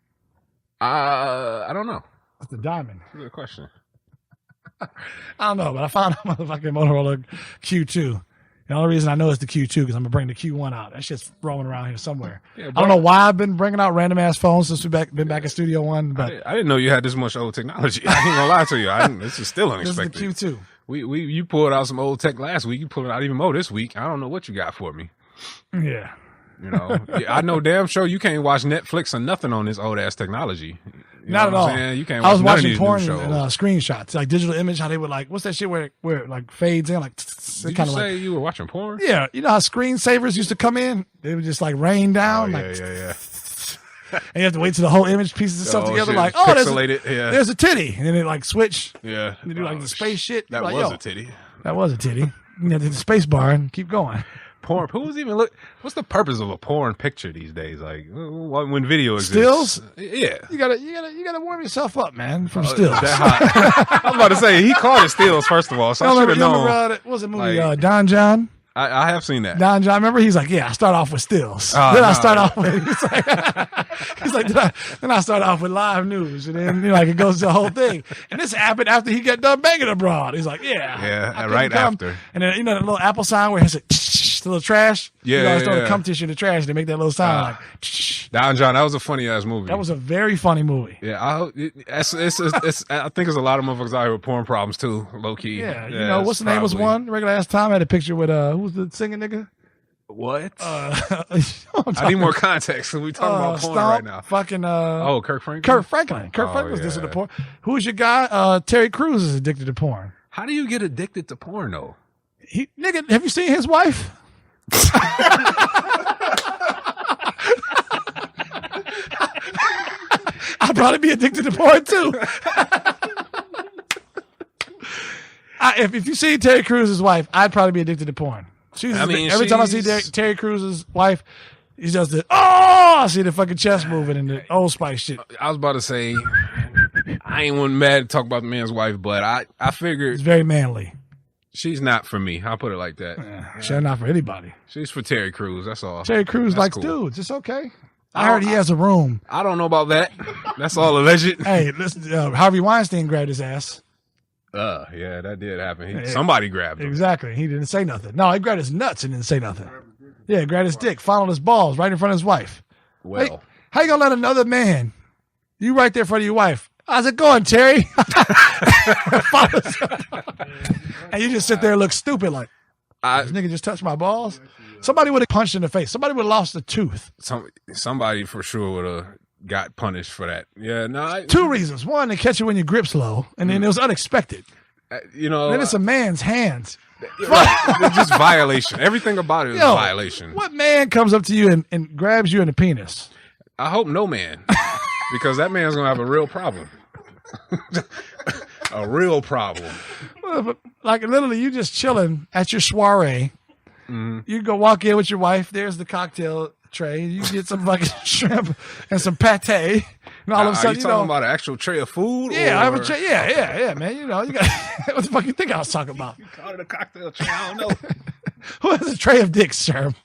I don't know. It's the diamond. Good question. I don't know, but I found a motherfucking Motorola Q2. The only reason I know it's the Q2 because I'm gonna bring the Q1 out. That shit's roaming around here somewhere. Yeah, I don't know why I've been bringing out random ass phones since we've been back in Studio One, but I didn't know you had this much old technology. I ain't gonna lie to you. This is still this is the unexpected. Q2. You pulled out some old tech last week. You pulled it out even more this week. I don't know what you got for me. Yeah. You know, I know damn sure you can't watch Netflix or nothing on this old ass technology. You Not know at what all. I'm saying? You can't I was watch none of watching these porn new and shows. screenshots, like digital image, how they would like, what's that shit where it like fades in, like, Did you kind of say like, you were watching porn? yeah, you know how screensavers used to come in? They would just like rain down, like, yeah. and you have to wait till the whole image pieces itself together, shit, like, pixelated. there's a titty, and then it like switch, Yeah. and they do like the space shit. That You're was like, a titty. that was a titty. You know, the space bar and keep going. Porn. Who's even look? What's the purpose of a porn picture these days? Like when video exists. Stills? Yeah. You gotta warm yourself up, man, from stills. That hot. I was about to say he called it stills first of all, so I should have known. What was the movie? Like- Don John. I have seen that. Don John, remember? He's like, yeah, I start off with stills. Oh, then I no. start off with, he's like, then I start off with live news. And then, it goes to the whole thing. And this happened after he got done banging abroad. He's like, yeah. Yeah, I couldn't right come. after. And then, the little Apple sign where it's the little trash. Yeah, You always throw the yeah. cum tissue in the trash. They make that little sign like, Don John, that was a funny ass movie. that was a very funny movie. Yeah, it's I think there's a lot of motherfuckers out here with porn problems too, low key. Yeah, what's the name was probably- one? Regular ass Tom had a picture with, who was the singing nigga? What? I I need more context. We talking about porn right now. Fucking, Kirk Franklin. Kurt Franklin. Kurt Oh, Franklin's addicted to yeah. porn. Who's your guy? Terry Crews is addicted to porn. How do you get addicted to porn though? Nigga, have you seen his wife? I'd probably be addicted to porn too. If you see Terry Crews' wife, I'd probably be addicted to porn. Every time I see Terry Crews' wife, he does the I see the fucking chest moving and the Old Spice shit. I was about to say, I ain't one mad to talk about the man's wife, but I figured It's very manly. she's not for me. I'll put it like that. Sure, not for anybody. She's for Terry Crews. That's all. Terry Crews That's likes cool. dudes. It's okay. I heard he has a room. I don't know about that. That's all alleged. Hey, listen, Harvey Weinstein grabbed his ass. Yeah, that did happen. Somebody grabbed him. Exactly. He didn't say nothing. No, he grabbed his nuts and didn't say nothing. Yeah, grabbed his dick, fondled his balls right in front of his wife. Well, Hey, how you gonna let another man? You right there in front of your wife. How's it going, Terry? And you just sit there and look stupid like, this nigga just touched my balls. Somebody would have punched in the face. Somebody would have lost a tooth. somebody for sure would have got punished for that. Yeah, no. Two reasons. One, they catch you when your grip's low, and then it was unexpected. Then it's a man's hands. It's just violation. Everything about it is a violation. What man comes up to you and grabs you in the penis? I hope no man, because that man's gonna have a real problem. A real problem. Like literally, you just chilling at your soiree. You go walk in with your wife. There's the cocktail tray. You get some fucking shrimp and some pate, and all of a sudden, are you talking about an actual tray of food? Yeah, or? I have a tray. Yeah, man. You got what the fuck you think I was talking about? You call it a cocktail tray? I don't know. Who has a tray of dicks, Sherm?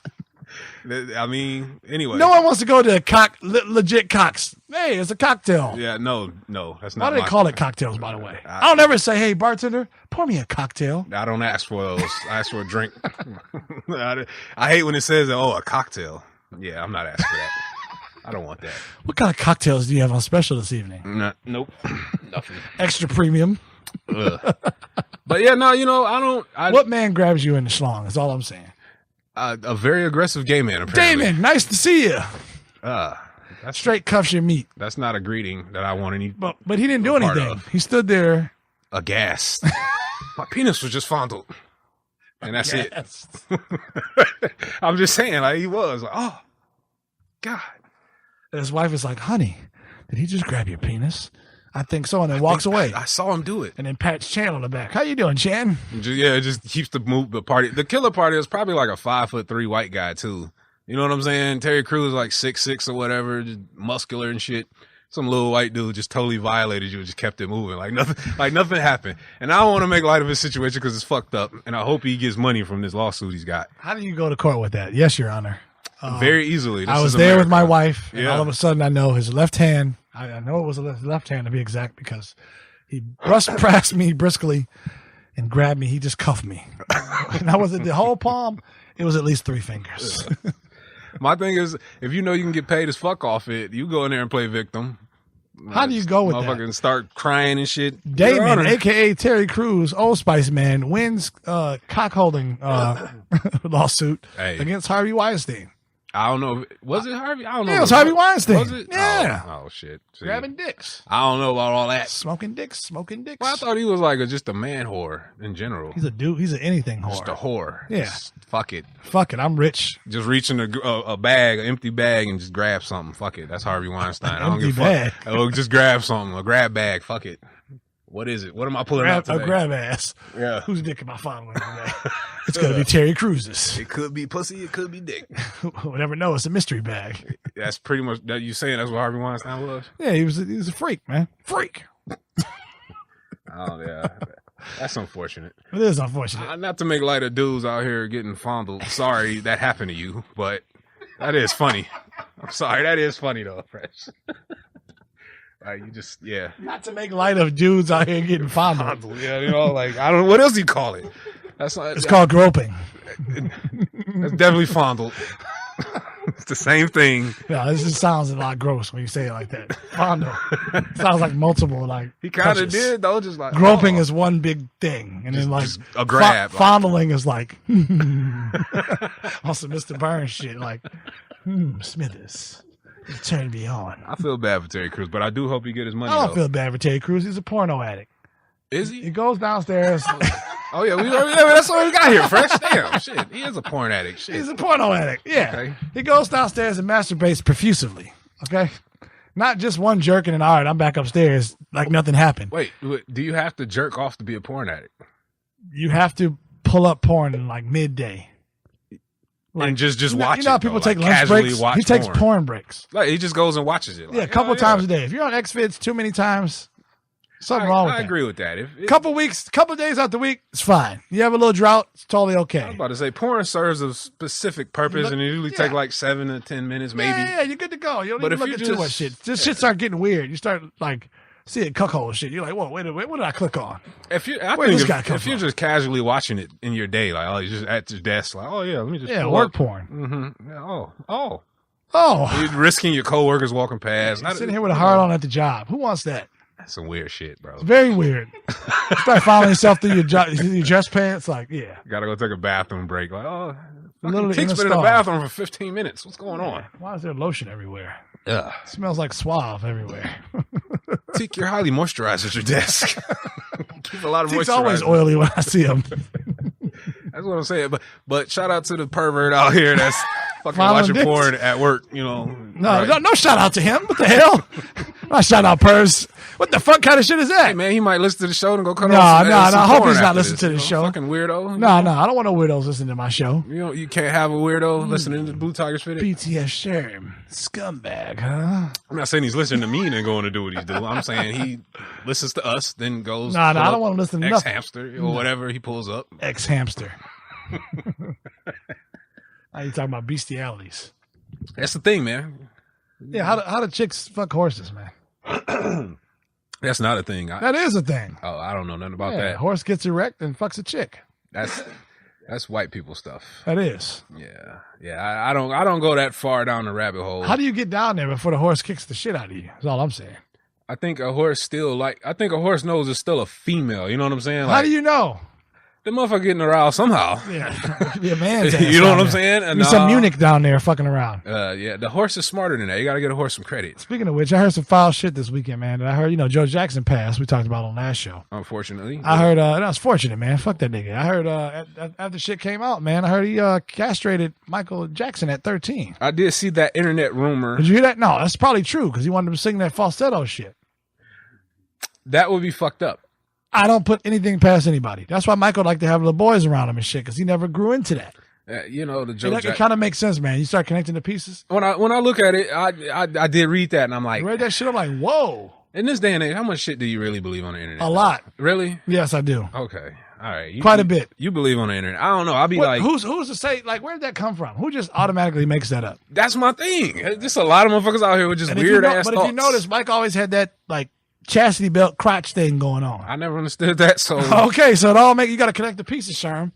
I mean, anyway. No one wants to go to legit cocks. Hey, it's a cocktail. Yeah, no, that's not. Why do they call it cocktails, by the way? I don't ever say, hey, bartender, pour me a cocktail. I don't ask for those. I ask for a drink. I hate when it says, a cocktail. Yeah, I'm not asking for that. I don't want that. What kind of cocktails do you have on special this evening? Nope. Nothing. Extra premium. But yeah, no, I don't. What man grabs you in the schlong? That's all I'm saying. A very aggressive gay man, apparently. Damon, nice to see you. That's Straight cuffs your meat. That's not a greeting that I want any. But he didn't do anything. He stood there. Aghast. My penis was just fondled. And that's it. I'm just saying, like, he was. Like, oh, God. And his wife is like, honey, did he just grab your penis? I think so, and then walks away. I saw him do it. And then pats Chan on the back. How you doing, Chan? It just keeps the party. The killer party is probably like a 5'3" white guy too. You know what I'm saying? Terry Crews is like 6'6" or whatever, just muscular and shit. Some little white dude just totally violated you and just kept it moving. Like nothing happened. And I don't want to make light of his situation because it's fucked up. And I hope he gets money from this lawsuit he's got. How do you go to court with that? Yes, Your Honor. Very easily. I was there with my wife, and all of a sudden I know his left hand. I know it was his left hand to be exact because he brushed me briskly and grabbed me. He just cuffed me. And I wasn't the whole palm. It was at least 3 fingers. My thing is, if you know you can get paid as fuck off it, you go in there and play victim. How do you go with that? Motherfucking start crying and shit. Damon, a.k.a. Terry Crews, Old Spice Man, wins cock-holding lawsuit against Harvey Weinstein. I don't know. Was it Harvey? I don't know. Yeah, it was Harvey Weinstein. Was it? Yeah. Oh shit. See, grabbing dicks. I don't know about all that. Smoking dicks. Well, I thought he was like just a man whore in general. He's a dude. He's an anything whore. Just a whore. Yeah. Just fuck it. I'm rich. Just reaching a bag, an empty bag, and just grab something. Fuck it. That's Harvey Weinstein. I don't give a fuck. Oh, just grab something. A grab bag. Fuck it. What is it? What am I pulling out today? A grab ass. Yeah. Whose dick am I following today? It's going to be Terry Crews's. It could be pussy. It could be dick. We'll never know. It's a mystery bag. That's pretty much that you saying that's what Harvey Weinstein was? Yeah, he was a freak, man. Freak. Oh, yeah. That's unfortunate. It is unfortunate. Not to make light of dudes out here getting fondled. Sorry that happened to you, but that is funny. I'm sorry. That is funny, though, Fresh. You just, yeah. Not to make light of dudes out here getting fondled. Yeah, like, I don't know. What else do you call it? It's called groping. That's definitely fondled. It's the same thing. Yeah, this just sounds a lot gross when you say it like that. Fondle. Sounds like multiple, like. He kind of did, though, just like. Groping is one big thing. And then, like. Just a grab. Fondling is like. On some Mr. Burns shit, like. Smithers. Turn me on. I feel bad for Terry Crews, but I do hope he get his money. I don't feel bad for Terry Crews. He's a porno addict. Is he? He goes downstairs. Oh yeah, that's what we got here, Fresh. Damn, shit. He is a porn addict. Shit. He's a porno addict. Yeah. Okay. He goes downstairs and masturbates profusively. Okay. Not just one jerk and then, all right, I'm back upstairs like nothing happened. Wait, do you have to jerk off to be a porn addict? You have to pull up porn in like midday. Like, and just watch it. You know how people take lunch breaks? He takes porn breaks. Like, he just goes and watches it. Like, a couple times a day. If you're on XVids too many times, something wrong with that. I agree with that. Couple days out the week, it's fine. You have a little drought, it's totally okay. I was about to say, porn serves a specific purpose, and it usually take like 7 to 10 minutes, maybe. Yeah, you're good to go. You don't need to look at too much shit. This shit start getting weird. You start like seeing cuckold shit. You're like, whoa, wait a minute, what did I click on? If you're just casually watching it in your day, like, oh, you're just at your desk, like, oh yeah, let me just work porn. Mm-hmm. Oh, you're risking your coworkers walking past. Sitting here with a hard on at the job. Who wants that? That's some weird shit, bro. It's very weird. Start following yourself through your dress pants, like, yeah. Gotta go take a bathroom break. Like, oh, literally Teek's been in the bathroom for 15 minutes. What's going on? Why is there lotion everywhere? Yeah, smells like Suave everywhere. Teek, you're highly moisturized at your desk. Keep a lot of moisture. Teek's always oily when I see him. That's what I'm saying. But shout out to the pervert out here that's fucking Following watching dicks. porn at work, you know. No, right? no shout out to him. What the hell? Not shout out Purse. What the fuck kind of shit is that? Hey, man, he might listen to the show and go cut No, off no, some I hope porn he's not after listening this, to the you know, show. Fucking weirdo. No, I don't want no weirdos listening to my show. You can't have a weirdo listening to the Blue Tigers Fitted. BTF Sherm, scumbag, huh? I'm not saying he's listening to me and then going to do what he's doing. I'm saying he listens to us, then goes. No, I pull don't up want to listen to nothing. X-Hamster or whatever he pulls up. Ex-hamster. Now you talking about bestialities. That's the thing, man. Yeah, how do chicks fuck horses, man? That's not a thing. That is a thing. I don't know nothing about Yeah, that. horse gets erect and fucks a chick. That's white people stuff. That is. Yeah. I don't go that far down the rabbit hole. How do you get down there before the horse kicks the shit out of you? That's all I'm saying. I think a horse knows it's still a female. You know what I'm saying? How do you know? The motherfucker getting aroused somehow. Yeah, be a man's ass. You know what I'm down there. saying? Be some Munich down there fucking around. Yeah, the horse is smarter than that. You got to get a horse some credit. Speaking of which, I heard some foul shit this weekend, man. I heard, Joe Jackson passed. We talked about on last show. Unfortunately, I heard that was fortunate, man. Fuck that nigga. I heard after shit came out, man. I heard he castrated Michael Jackson at 13. I did see that internet rumor. Did you hear that? No, that's probably true because he wanted to sing that falsetto shit. That would be fucked up. I don't put anything past anybody. That's why Michael liked to have little boys around him and shit because he never grew into that. The Joe It kind of makes sense, man. You start connecting the pieces. When I look at it, I did read that and I'm like, You read that shit? I'm like, whoa. in this day and age, how much shit do you really believe on the internet? A lot. Really? Yes, I do. Okay. All right. Quite a bit. You believe on the internet. I don't know. I'll be like, who's to say, like, where'd that come from? Who just automatically makes that up? that's my thing. Just a lot of motherfuckers out here with just weird ass But thoughts. if you notice, Mike always had that, like, chastity belt crotch thing going on. I never understood that. So Okay, so it all you got to connect the pieces, Sherm.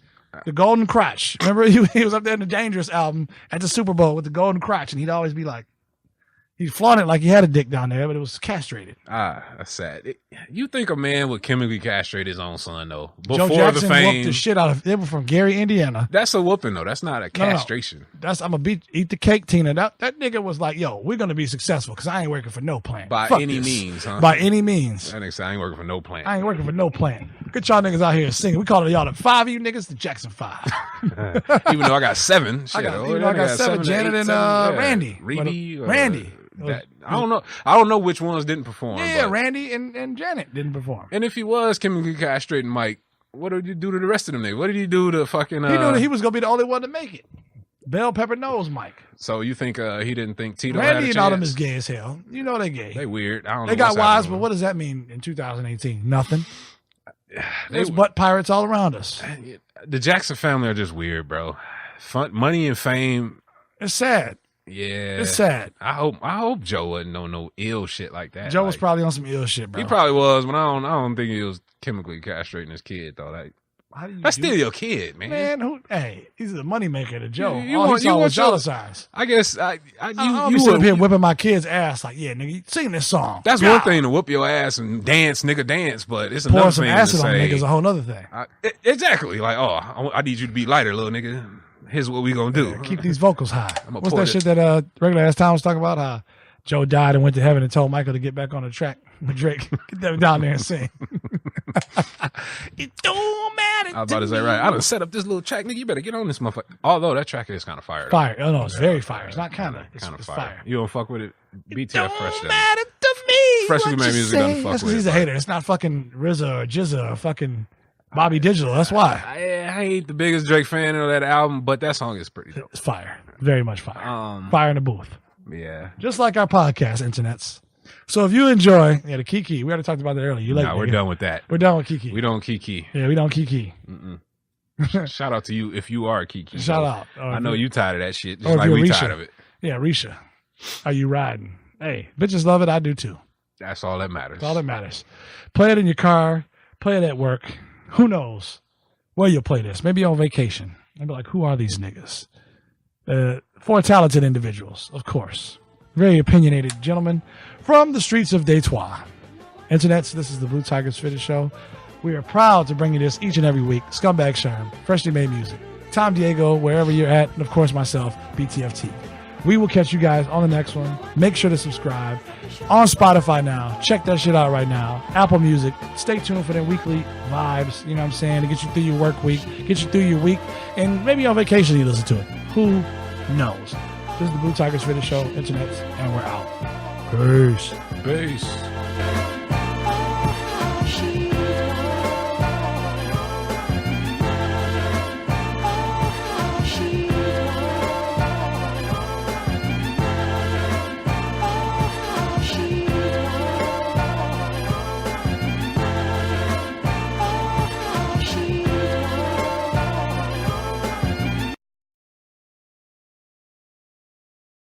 The golden crotch. Remember, he was up there in the Dangerous album at the Super Bowl with the golden crotch, and he'd always be like, he'd flaunt it like he had a dick down there, but it was castrated. that's sad. You think a man would chemically castrate his own son though? Joe Before Jackson the whooped fame, the shit out of. They were from Gary, Indiana. that's a whooping though. That's not a No, no. castration. I'm gonna eat the cake, Tina. That nigga was like, yo, we're gonna be successful because I ain't working for no plan. By Fuck any this. means, huh? By any means. That nigga said, I ain't working for no plan. I ain't working for no plan. Get y'all niggas out here singing. We call it y'all the 5 of you niggas, the Jackson 5. Even though I got 7. Shit, Even though I got 7, Janet and Randy. Randy. Randy. I don't know which ones didn't perform. Yeah, but- Randy and Janet didn't perform. And if he was chemically castrating Mike, what did he do to the rest of them niggas? What did he do to fucking? He knew that he was gonna be the only one to make it. Bell pepper nose Mike. So you think he didn't think Tito had a Randy chance? and all them is gay as hell. You know they gay. They weird. I don't know. They got what's wives, happening but what does that mean in 2018? Nothing. with There's them. butt pirates all around us. The Jackson family are just weird, bro. Money and fame. It's sad. Yeah, It's sad. I hope Joe wasn't on no ill shit like that. Joe was Like, probably on some ill shit, bro. He probably was, but I don't think he was chemically castrating his kid though. Like, How do you that's do- still your kid, man. Man, he's the moneymaker to Joe. You All want- he saw you was want your- dollar signs. I guess I you don't be sitting up here would. whipping my kid's ass like, yeah, nigga, sing this song. That's Yeah. one thing to whoop your ass and dance, nigga, dance. But it's Pouring another some thing acid to on say. niggas is a whole other thing. Exactly. Like, I need you to be lighter, little nigga. Here's what we gonna do. Keep these vocals high. I'ma What's pour that it. shit that regular ass Tom was talking about? How Joe died and went to heaven and told Michael to get back on the track with Drake. Get them down there and sing. It don't matter. I was about to say, right. I done set up this little track, nigga. You better get on this motherfucker. Although that track is kind of fire. though. Fire. Oh no, it's very fire. It's not kind of. It's Kind of fire. fire. You don't fuck with it? BTF Don't Fresh. doesn't. matter to me. Freshly what made you music say. doesn't fuck That's 'cause with he's it, a hater. It's not fucking RZA or Jizza or fucking Bobby Digital. That's why. I ain't the biggest Drake fan of that album, but that song is pretty dope. It's fire. Very much fire. Um, Fire in the booth. Yeah. Just like our podcast, internets. So if you enjoy, the Kiki, we already talked about that earlier. You like Nah, we're done with that. We're done with Kiki. We don't kiki. Yeah, we don't Kiki. Shout out to you if you are a kiki. Shout though. out. Or I know if you tired of that shit, or just if like you're we Risha. tired of it. Yeah, Risha. Are you riding? Hey, bitches love it. I do too. That's all that matters. That's all that matters. Play it in your car. Play it at work. Who knows where you'll play this? Maybe on vacation. Maybe like, who are these niggas? 4 talented individuals, of course. Very opinionated gentlemen from the streets of Detroit. Internets, this is the Blue Tigers Fitted Show. We are proud to bring you this each and every week. Scumbag Sherm, Freshly Made Music, Tom Diego, wherever you're at, and of course myself, BTF Teek. We will catch you guys on the next one. Make sure to subscribe on Spotify now. Check that shit out right now. Apple Music. Stay tuned for their weekly vibes, you know what I'm saying, to get you through your work week, get you through your week, and maybe on vacation you listen to it. Who knows. This is the Blue Tigers Fitted Show, internets, and we're out. Peace. Peace.